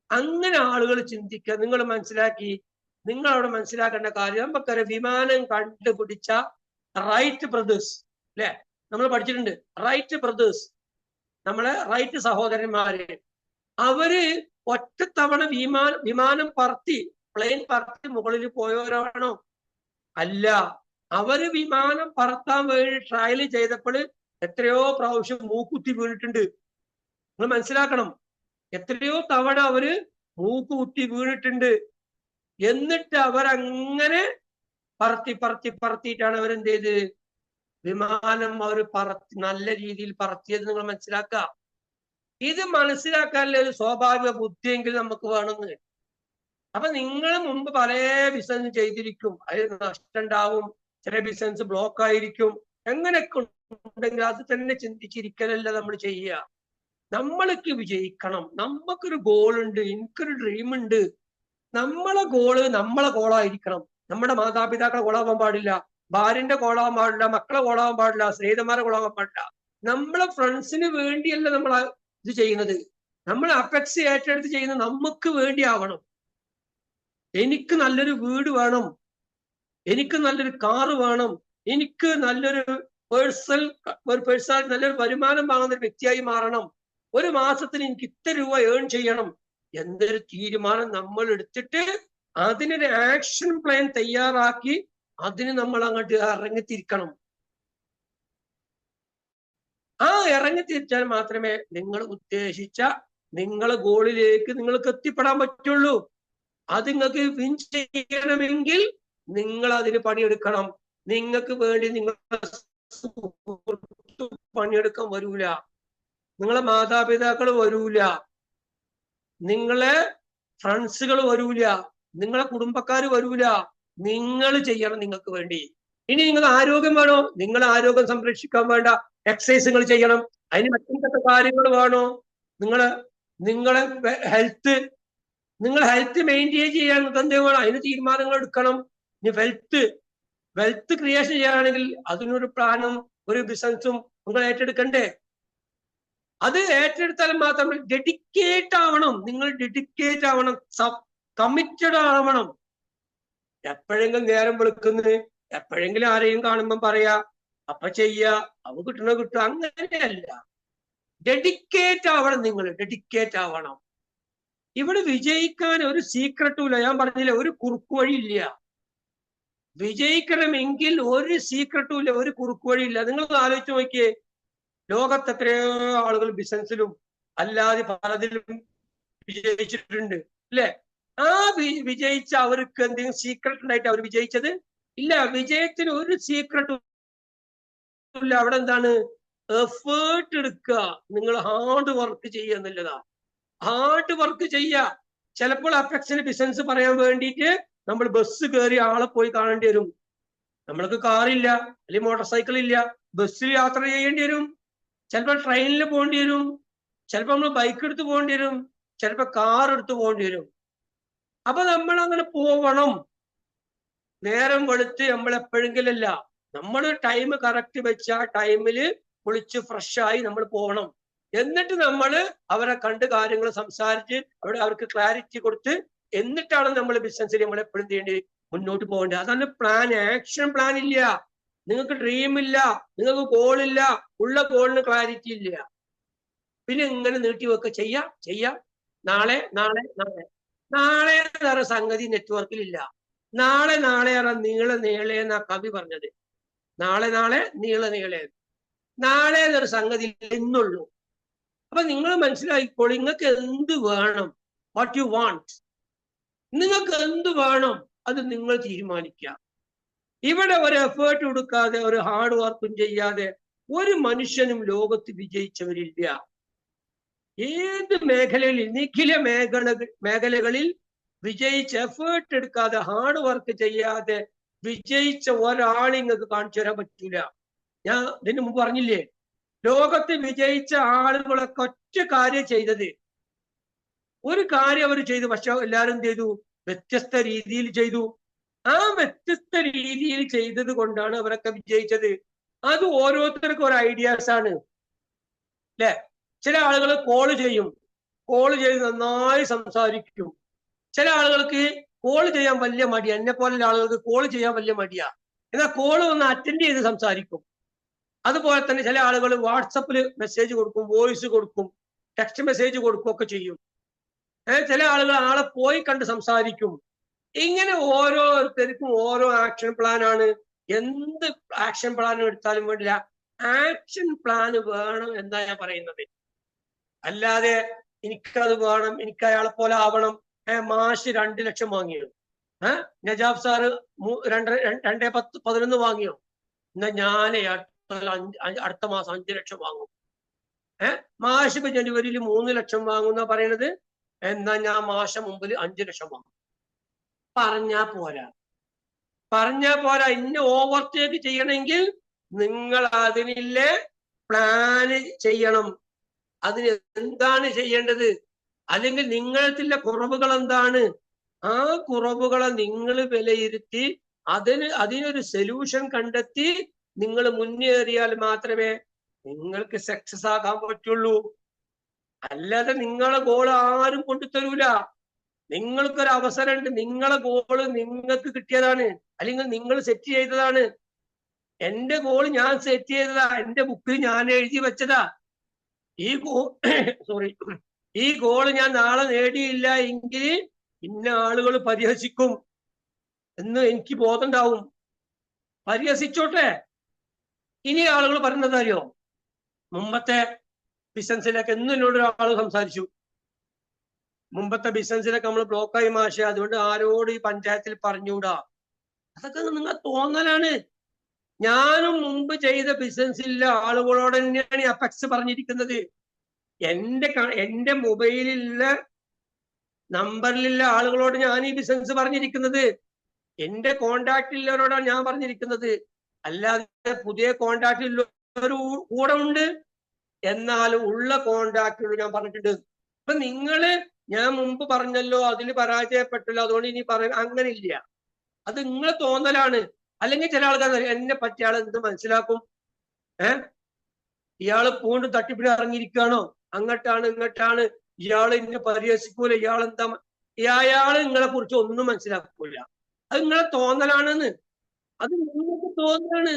അങ്ങനെ ആളുകൾ ചിന്തിക്കുക. നിങ്ങൾ മനസ്സിലാക്കി, നിങ്ങൾ അവിടെ മനസ്സിലാക്കേണ്ട കാര്യം, നമുക്കറിയാം വിമാനം കണ്ടുപിടിച്ച റൈറ്റ് ബ്രദേഴ്സ് അല്ലെ? നമ്മൾ പഠിച്ചിട്ടുണ്ട്. റൈറ്റ് ബ്രദേഴ്സ്, നമ്മളെ റൈറ്റ് സഹോദരന്മാര്, അവര് ഒറ്റത്തവണ വിമാനം പറത്തി, പ്ലെയിൻ പറത്തി മുകളിൽ പോയവരാണോ? അല്ല. അവര് വിമാനം പറത്താൻ വേണ്ടി ട്രയൽ ചെയ്തപ്പോൾ എത്രയോ പ്രാവശ്യം മൂക്കുത്തി വീണിട്ടുണ്ട്. നിങ്ങൾ മനസ്സിലാക്കണം. എത്രയോ തവണ അവര് മൂക്കുത്തി വീണിട്ടുണ്ട്. എന്നിട്ട് അവരങ്ങനെ പറത്തിയിട്ടാണ് അവരെന്ത് ചെയ്ത് വിമാനം അവർ നല്ല രീതിയിൽ പറത്തിയത്. നിങ്ങൾ മനസ്സിലാക്കുക. ഇത് മനസ്സിലാക്കാനുള്ള ഒരു സ്വാഭാവിക ബുദ്ധിയെങ്കിൽ നമുക്ക് വേണമെന്ന്. അപ്പൊ നിങ്ങൾ മുമ്പ് പല ബിസിനസ് ചെയ്തിരിക്കും, അതിൽ നഷ്ടം ഉണ്ടാവും, ചില ബിസിനസ് ബ്ലോക്ക് ആയിരിക്കും. എങ്ങനെയൊക്കെ ഉണ്ടെങ്കിൽ അത് തന്നെ ചിന്തിച്ചിരിക്കലല്ല നമ്മൾ ചെയ്യുക. നമ്മൾക്ക് വിജയിക്കണം. നമുക്കൊരു ഗോൾ ഉണ്ട്, എനിക്കൊരു ഡ്രീം ഉണ്ട്. നമ്മളെ ഗോളായിരിക്കണം. നമ്മുടെ മാതാപിതാക്കളെ ഗോളാവാൻ പാടില്ല, ഭാര്യന്റെ ഗോളാവാൻ പാടില്ല, മക്കളെ ഗോളാവാൻ പാടില്ല, സ്നേഹിതന്മാരെ ഗോളാവാൻ പാടില്ല. നമ്മളെ ഫ്രണ്ട്സിന് വേണ്ടിയല്ല നമ്മൾ ഇത് ചെയ്യുന്നത്. നമ്മൾ അപെക്സ് ഏറ്റെടുത്ത് ചെയ്യുന്നത് നമുക്ക് വേണ്ടി ആവണം. എനിക്ക് നല്ലൊരു വീട് വേണം, എനിക്ക് നല്ലൊരു കാറ് വേണം, എനിക്ക് നല്ലൊരു നല്ലൊരു വരുമാനം വാങ്ങുന്ന ഒരു വ്യക്തിയായി മാറണം, ഒരു മാസത്തിന് എനിക്ക് ഇത്ര രൂപ ഏൺ ചെയ്യണം എന്നൊരു തീരുമാനം നമ്മൾ എടുത്തിട്ട് അതിനൊരു ആക്ഷൻ പ്ലാൻ തയ്യാറാക്കി അതിന് നമ്മൾ അങ്ങോട്ട് ഇറങ്ങിത്തിരിക്കണം. ആ ഇറങ്ങിത്തിരിച്ചാൽ മാത്രമേ നിങ്ങൾ ഉദ്ദേശിച്ച നിങ്ങളെ ഗോളിലേക്ക് നിങ്ങൾക്ക് എത്തിപ്പെടാൻ പറ്റുള്ളൂ. അത് നിങ്ങൾക്ക് വിൻ ചെയ്യണമെങ്കിൽ നിങ്ങൾ അതിന് പണിയെടുക്കണം. നിങ്ങൾക്ക് വേണ്ടി നിങ്ങളെ പണിയെടുക്കാൻ വരൂല, നിങ്ങളെ മാതാപിതാക്കൾ വരൂല, നിങ്ങളെ ഫ്രണ്ട്സുകൾ വരൂല, നിങ്ങളെ കുടുംബക്കാർ വരൂല. നിങ്ങൾ ചെയ്യണം നിങ്ങൾക്ക് വേണ്ടി. ഇനി നിങ്ങൾ ആരോഗ്യം വേണോ? നിങ്ങൾ ആരോഗ്യം സംരക്ഷിക്കാൻ വേണ്ട എക്സസൈസുകൾ ചെയ്യണം. അതിന് മറ്റെന്തൊക്കെ കാര്യങ്ങൾ വേണോ? നിങ്ങളെ ഹെൽത്ത് മെയിൻറ്റെയിൻ ചെയ്യാൻ നിങ്ങൾക്ക് എന്ത് വേണം? അതിന് തീരുമാനങ്ങൾ എടുക്കണം. ഇനി വെൽത്ത് ക്രിയേഷൻ ചെയ്യാനാണെങ്കിൽ അതിനൊരു പ്ലാനും ഒരു ബിസിനസ്സും നിങ്ങൾ ഏറ്റെടുക്കണ്ടേ? അത് ഏറ്റെടുത്താൽ മാത്രം ഡെഡിക്കേറ്റ് ആവണം. നിങ്ങൾ ഡെഡിക്കേറ്റ് ആവണം, കമ്മിറ്റഡ് ആവണം. എപ്പോഴെങ്കിലും നേരം വെളുക്കുന്നത്, എപ്പോഴെങ്കിലും ആരെയും കാണുമ്പം പറയാ, അപ്പൊ ചെയ്യാ, അവ കിട്ടണ കിട്ടുക, അങ്ങനെയല്ല. ഡെഡിക്കേറ്റ് ആവണം. നിങ്ങൾ ഡെഡിക്കേറ്റ് ആവണം. ഇവിടെ വിജയിക്കാൻ ഒരു സീക്രട്ടും ഇല്ല. ഞാൻ പറഞ്ഞില്ല, ഒരു കുറുക്കു വഴി ഇല്ല. വിജയിക്കണമെങ്കിൽ ഒരു സീക്രട്ടും ഇല്ല, ഒരു കുറുക്കു വഴി ഇല്ല. നിങ്ങൾ ആലോചിച്ച് നോക്കിയേ, ലോകത്ത് എത്രയോ ആളുകൾ ബിസിനസ്സിലും അല്ലാതെ പലതിലും വിജയിച്ചിട്ടുണ്ട് അല്ലെ? ആ വിജയിച്ച അവർക്ക് എന്തെങ്കിലും സീക്രട്ട് ഉണ്ടായിട്ട് അവർ വിജയിച്ചത് ഇല്ല. വിജയത്തിന് ഒരു സീക്രട്ടും ഇല്ല. അവിടെ എന്താണ്? എഫേർട്ട് എടുക്കുക. നിങ്ങൾ ഹാർഡ് വർക്ക് ചെയ്യുക എന്നുള്ളതാ. ഹാർഡ് വർക്ക് ചെയ്യുക. ചിലപ്പോൾ അപെക്സിന് ബിസിനസ് പറയാൻ വേണ്ടിയിട്ട് നമ്മൾ ബസ് കയറി ആളെ പോയി കാണേണ്ടി വരും. നമ്മൾക്ക് കാറില്ല, അല്ലെങ്കിൽ മോട്ടോർ സൈക്കിൾ ഇല്ല, ബസ്സിൽ യാത്ര ചെയ്യേണ്ടി വരും. ചിലപ്പോൾ ട്രെയിനിൽ പോകേണ്ടി വരും, ചിലപ്പോൾ നമ്മൾ ബൈക്ക് എടുത്ത് പോകേണ്ടി വരും, ചിലപ്പോൾ കാർ എടുത്ത് പോകേണ്ടി വരും. അപ്പൊ നമ്മൾ അങ്ങനെ പോവണം. നേരം വെളുത്ത് നമ്മൾ എപ്പോഴെങ്കിലും അല്ല, നമ്മൾ ടൈം കറക്റ്റ് വെച്ച ആ ടൈമിൽ കുളിച്ച് ഫ്രഷായി നമ്മൾ പോകണം. എന്നിട്ട് നമ്മൾ അവരെ കണ്ട് കാര്യങ്ങൾ സംസാരിച്ച് അവർക്ക് ക്ലാരിറ്റി കൊടുത്ത് എന്നിട്ടാണ് നമ്മൾ ബിസിനസ്സിൽ നമ്മൾ എപ്പോഴും ചെയ്യേണ്ടി മുന്നോട്ട് പോകേണ്ടത്. അതാണ് പ്ലാൻ. ആക്ഷൻ പ്ലാൻ ഇല്ല, നിങ്ങൾക്ക് ഡ്രീം ഇല്ല, നിങ്ങൾക്ക് ഗോളില്ല, ഉള്ള ഗോളിന് ക്ലാരിറ്റി ഇല്ല. പിന്നെ ഇങ്ങനെ നീട്ടിവെക്കുക, ചെയ്യാം നാളെ നാളെ നാളെ നാളെ വേറെ സംഗതി നെറ്റ്വർക്കിലില്ല. നാളെ നീളെ എന്നാ കവി പറഞ്ഞത്. നാളെ നീളെ. നാളെ എന്നൊരു സംഗതി എന്നുള്ളൂ. അപ്പൊ നിങ്ങൾ മനസ്സിലാക്കിക്കോളൂ, നിങ്ങൾക്ക് എന്ത് വേണം, വാട്ട് യു വാണ്ട്. നിങ്ങൾക്ക് എന്ത് വേണം അത് നിങ്ങൾ തീരുമാനിക്കുക. ഇവിടെ ഒരു എഫേർട്ട് കൊടുക്കാതെ, ഒരു ഹാർഡ് വർക്കും ചെയ്യാതെ ഒരു മനുഷ്യനും ലോകത്ത് വിജയിച്ചവരില്ല. ഏത് മേഖലയിൽ, നിഖില മേഖലകളിൽ വിജയിച്ച, എഫേർട്ട് എടുക്കാതെ ഹാർഡ് വർക്ക് ചെയ്യാതെ വിജയിച്ച ഒരാളെ നിങ്ങൾക്ക് കാണിച്ചു തരാൻ പറ്റൂല. ഞാൻ ഇതിനു മുമ്പ് പറഞ്ഞില്ലേ, ലോകത്ത് വിജയിച്ച ആളുകളൊക്കെ ഒറ്റ കാര്യം ചെയ്തത്. ഒരു കാര്യം അവർ ചെയ്തു, പക്ഷെ എല്ലാവരും എന്ത് ചെയ്തു? വ്യത്യസ്ത രീതിയിൽ ചെയ്തു. ആ വ്യത്യസ്ത രീതിയിൽ ചെയ്തത് കൊണ്ടാണ് അവരൊക്കെ വിജയിച്ചത്. അത് ഓരോരുത്തർക്കും ഒരു ഐഡിയാസ് ആണ് അല്ലെ? ചില ആളുകൾ കോള് ചെയ്ത് നന്നായി സംസാരിക്കും. ചില ആളുകൾക്ക് കോള് ചെയ്യാൻ വലിയ മടിയാ. എന്നെ പോലുള്ള ആളുകൾക്ക് കോള് ചെയ്യാൻ വലിയ മടിയാ. എന്നാൽ കോള് ഒന്ന് അറ്റൻഡ് ചെയ്ത് സംസാരിക്കും. അതുപോലെ തന്നെ ചില ആളുകൾ വാട്സപ്പിൽ മെസ്സേജ് കൊടുക്കും, വോയിസ് കൊടുക്കും, ടെക്സ്റ്റ് മെസ്സേജ് കൊടുക്കും ഒക്കെ ചെയ്യും. ചില ആളുകൾ ആളെ പോയി കണ്ട് സംസാരിക്കും. ഇങ്ങനെ ഓരോരുത്തർക്കും ഓരോ ആക്ഷൻ പ്ലാൻ ആണ്. എന്ത് ആക്ഷൻ പ്ലാൻ എടുത്താലും വേണ്ടില്ല, ആക്ഷൻ പ്ലാൻ വേണം എന്നാ ഞാൻ പറയുന്നത്. അല്ലാതെ എനിക്കത് വേണം, എനിക്ക് അയാളെ പോലെ ആവണം. മാഷ് 2 ലക്ഷം വാങ്ങിയോ? നജാബ് സാറ് 2.10-11 വാങ്ങിയോ? എന്നാ ഞാൻ അടുത്ത മാസം 5 ലക്ഷം വാങ്ങും. മാഷ് ഇപ്പൊ ജനുവരിയിൽ 3 ലക്ഷം വാങ്ങുന്ന പറയണത്. എന്നാ ഞാൻ മാസം മുമ്പിൽ 5 ലക്ഷം വാങ്ങും. പറഞ്ഞാ പോരാ. ഇന്നെ ഓവർടേക്ക് ചെയ്യണമെങ്കിൽ നിങ്ങൾ അതിനില്ല പ്ലാന് ചെയ്യണം. അതിന് എന്താണ് ചെയ്യേണ്ടത്, അല്ലെങ്കിൽ നിങ്ങളത്തിലുള്ള കുറവുകൾ എന്താണ്, ആ കുറവുകളെ നിങ്ങൾ വിലയിരുത്തി അതിനൊരു സൊല്യൂഷൻ കണ്ടെത്തി നിങ്ങൾ മുന്നേറിയാൽ മാത്രമേ നിങ്ങൾക്ക് സക്സസ് ആകാൻ പറ്റുള്ളൂ. അല്ലാതെ നിങ്ങളെ ഗോൾ ആരും കൊണ്ടുതരൂല. നിങ്ങൾക്കൊരു അവസരമുണ്ട്, നിങ്ങളെ ഗോള് നിങ്ങൾക്ക് കിട്ടിയതാണ്, അല്ലെങ്കിൽ നിങ്ങൾ സെറ്റ് ചെയ്തതാണ്. എന്റെ ഗോൾ ഞാൻ സെറ്റ് ചെയ്തതാ, എന്റെ ബുക്കിൽ ഞാൻ എഴുതി വെച്ചതാ. ഈ ഗോള് ഞാൻ നാളെ നേടിയില്ല എങ്കിൽ ഇന്ന ആളുകൾ പരിഹസിക്കും എന്ന് എനിക്ക് ബോധമുണ്ടാവും. പരിഹസിച്ചോട്ടെ. ഇനി ആളുകൾ പറയുന്നത് അറിയോ? മുമ്പത്തെ ബിസിനസ്സിലൊക്കെ എന്നോട് ഒരാൾ സംസാരിച്ചു, മുമ്പത്തെ ബിസിനസ്സിലൊക്കെ നമ്മൾ ബ്ലോക്കായി മാഷെ, അതുകൊണ്ട് ആരോട് ഈ പഞ്ചായത്തിൽ പറഞ്ഞുകൂടാ. അതൊക്കെ നിങ്ങൾ തോന്നലാണ്. ഞാനും മുമ്പ് ചെയ്ത ബിസിനസ്സിലെ ആളുകളോട് തന്നെയാണ് ഈ അപെക്സ് പറഞ്ഞിരിക്കുന്നത്. എന്റെ മൊബൈലിലുള്ള നമ്പറിലുള്ള ആളുകളോട് ഞാൻ ഈ ബിസിനസ് പറഞ്ഞിരിക്കുന്നത്. എന്റെ കോണ്ടാക്റ്റിലുള്ളവരോടാണ് ഞാൻ പറഞ്ഞിരിക്കുന്നത്. അല്ലാതെ പുതിയ കോണ്ടാക്റ്റിലുള്ളവർ കൂടെ ഉണ്ട്, എന്നാലും ഉള്ള കോണ്ടാക്റ്റുകൾ ഞാൻ പറഞ്ഞിട്ടുണ്ട്. അപ്പൊ നിങ്ങള് ഞാൻ മുമ്പ് പറഞ്ഞല്ലോ, അതിൽ പരാജയപ്പെട്ടല്ലോ, അതുകൊണ്ട് ഇനി അങ്ങനെ ഇല്ല. അത് നിങ്ങളെ തോന്നലാണ്. അല്ലെങ്കിൽ ചില ആൾക്കാർ എന്നെ പറ്റിയ ആൾ എന്ത് മനസ്സിലാക്കും, ഇയാള് പൂണ്ടും തട്ടിപ്പിടി ഇറങ്ങിയിരിക്കുകയാണോ, അങ്ങോട്ടാണ് ഇങ്ങോട്ടാണ്, ഇയാള് ഇന്നെ പരിഹസിക്കൂല, ഇയാളെന്താ, അയാള് നിങ്ങളെ കുറിച്ച് ഒന്നും മനസ്സിലാക്കൂല. അത് നിങ്ങളെ തോന്നലാണെന്ന്, അത് നിങ്ങൾക്ക് തോന്നലാണ്.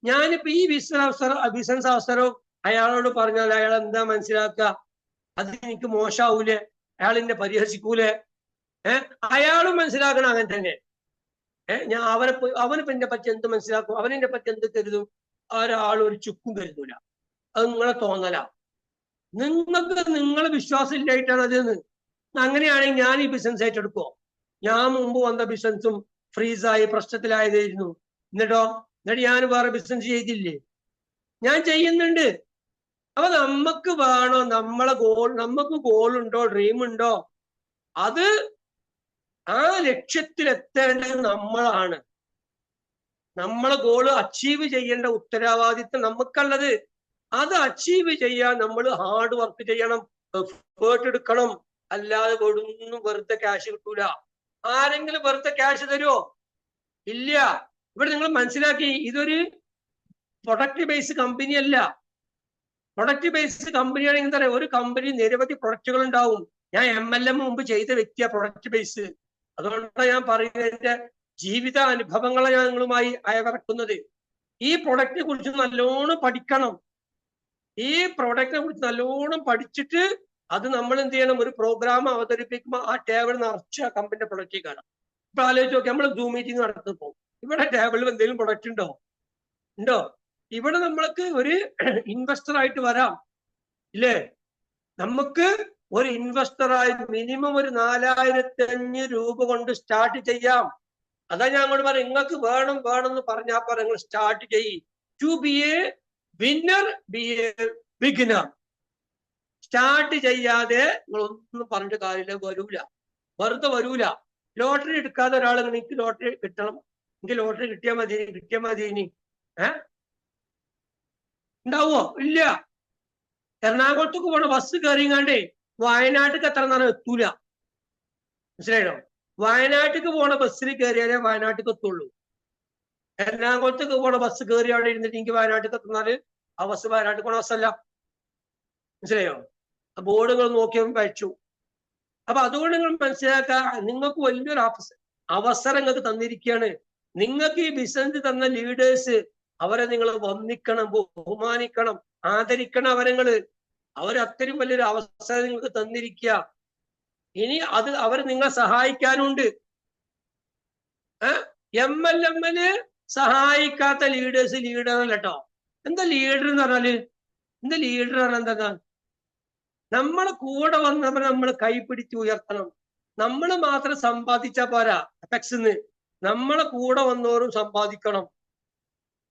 ഞാനിപ്പോ ഈ ബിസിനസ് അവസരവും അയാളോട് പറഞ്ഞാൽ അയാൾ എന്താ മനസ്സിലാക്കുക? അത് എനിക്ക് മോശാവൂലേ? അയാൾ എന്നെ പരിഹസിക്കൂലേ? അയാളും മനസ്സിലാക്കണം അങ്ങനെ തന്നെ. ഞാൻ അവനിപ്പോ എന്നെ പറ്റി എന്ത് മനസ്സിലാക്കും, അവനെന്നെ പറ്റി എന്ത് കരുതും? ഒരാളും ഒരു ചുക്കും കരുതൂല. അത് നിങ്ങളെ തോന്നല. നിങ്ങൾക്ക് നിങ്ങളെ വിശ്വാസം ഇല്ലായിട്ടാണ് അതെന്ന്. അങ്ങനെയാണെങ്കിൽ ഞാൻ ഈ ബിസിനസ് ഏറ്റെടുക്കുമോ? ഞാൻ മുമ്പ് വന്ന ബിസിനസ്സും ഫ്രീസായി പ്രശ്നത്തിലായതായിരുന്നു. എന്നിട്ട് ഞാൻ വേറെ ബിസിനസ് ചെയ്തില്ലേ? ഞാൻ ചെയ്യുന്നുണ്ട്. അപ്പൊ നമുക്ക് വേണോ നമുക്ക് ഗോളുണ്ടോ, ഡ്രീം ഉണ്ടോ, അത് ആ ലക്ഷ്യത്തിലെത്തേണ്ടത് നമ്മളാണ്. നമ്മളെ ഗോള് അച്ചീവ് ചെയ്യേണ്ട ഉത്തരവാദിത്വം നമുക്കുള്ളത്. അത് അച്ചീവ് ചെയ്യാൻ നമ്മൾ ഹാർഡ് വർക്ക് ചെയ്യണം, എഫേർട്ട് എടുക്കണം. അല്ലാതെ ഒന്നും വെറുതെ ക്യാഷ് കിട്ടൂല. ആരെങ്കിലും വെറുതെ ക്യാഷ് തരുമോ? ഇല്ല. ഇവിടെ നിങ്ങൾ മനസ്സിലാക്കി, ഇതൊരു പ്രൊഡക്റ്റ് ബേസ്ഡ് കമ്പനി അല്ല. പ്രൊഡക്റ്റ് ബേസ്ഡ് കമ്പനിയാണെങ്കിൽ എന്താ പറയുക, ഒരു കമ്പനി നിരവധി പ്രൊഡക്റ്റുകൾ ഉണ്ടാവും. ഞാൻ MLM മുമ്പ് ചെയ്ത വ്യക്തിയാ പ്രൊഡക്റ്റ് ബേസ്. അതുകൊണ്ടാണ് ഞാൻ പറയുന്നത്, എന്റെ ജീവിത അനുഭവങ്ങളെ ഞാൻ നിങ്ങളുമായി അയവിറക്കുന്നത്. ഈ പ്രൊഡക്റ്റിനെ കുറിച്ച് നല്ലോണം പഠിക്കണം. ഈ പ്രൊഡക്റ്റിനെ കുറിച്ച് നല്ലോണം പഠിച്ചിട്ട് അത് നമ്മൾ എന്ത് ചെയ്യണം, ഒരു പ്രോഗ്രാം അവതരിപ്പിക്കുമ്പോൾ ആ ടേബിൾ നിറച്ച കമ്പനിയുടെ പ്രൊഡക്റ്റ് കാണാം. ഇപ്പൊ ആലോചിച്ച് നോക്കി, നമ്മൾ സൂം മീറ്റിംഗ് നടത്തുമ്പോൾ ഇവിടെ ടേബിളിൽ എന്തെങ്കിലും പ്രൊഡക്റ്റ് ഉണ്ടോ? ഇവിടെ നമ്മൾക്ക് ഒരു ഇൻവെസ്റ്റർ ആയിട്ട് വരാം, ഇല്ലേ? നമുക്ക് ഒരു ഇൻവെസ്റ്ററായി മിനിമം ഒരു 4500 രൂപ കൊണ്ട് സ്റ്റാർട്ട് ചെയ്യാം. അതാ ഞാൻ അങ്ങോട്ട് പറയാം, നിങ്ങൾക്ക് വേണം എന്ന് പറഞ്ഞാൽ പറ, നിങ്ങൾ സ്റ്റാർട്ട് ചെയ്യും. To be a winner, be a beginner. Start ചെയ്യാതെ നിങ്ങൾ ഒന്നും പറഞ്ഞിട്ട് കാര്യമില്ല, വെറുതെ വരൂല. ലോട്ടറി എടുക്കാതെ ഒരാൾ എനിക്ക് ലോട്ടറി കിട്ടണം, എനിക്ക് ലോട്ടറി കിട്ടിയാൽ മതി ഇനി ഉണ്ടാവോ? ഇല്ല. എറണാകുളത്തേക്ക് പോണ ബസ് കയറിങ്ങാണ്ടേ വയനാട്ടിലേക്ക് എത്ര നേരം എത്തൂല. മനസ്സിലായോ? വയനാട്ടിലേക്ക് പോണ ബസ്സിൽ കയറിയാലേ വയനാട്ടിലേക്ക് എത്തുള്ളൂ. എറണാകുളത്തേക്ക് പോണ ബസ് കയറി അവിടെ ഇരുന്നിട്ട് എനിക്ക് വയനാട്ടിലേക്ക് എത്തുന്നാല് ആ ബസ് വയനാട്ടിൽ പോണ ബസ്സല്ല. മനസ്സിലായോ? ബോർഡുകൾ നോക്കിയപ്പോൾ വായിച്ചു. അപ്പൊ അതുകൊണ്ട് നിങ്ങൾ മനസ്സിലാക്കുക, നിങ്ങൾക്ക് വലിയൊരു അവസരം നിങ്ങൾക്ക് തന്നിരിക്കുകയാണ്. നിങ്ങൾക്ക് ഈ ബിസിനസ് തന്ന ലീഡേഴ്സ്, അവരെ നിങ്ങൾ വന്ദിക്കണം, ബഹുമാനിക്കണം, ആദരിക്കണം. അവരത്രയും വലിയൊരു അവസരം നിങ്ങൾക്ക് തന്നിരിക്കുക. ഇനി അത് അവർ നിങ്ങളെ സഹായിക്കാനുണ്ട്. MLM-ന് സഹായിക്കാത്ത ലീഡേഴ്സ് ലീഡറല്ല കേട്ടോ. എന്താ ലീഡർ എന്ന് പറഞ്ഞാല്? എന്താ നമ്മളെ കൂടെ വന്നവരെ നമ്മൾ കൈപിടിച്ച് ഉയർത്തണം. നമ്മൾ മാത്രം സമ്പാദിച്ചാ പോരാ. അപെക്സിന്ന് നമ്മളെ കൂടെ വന്നവരും സമ്പാദിക്കണം.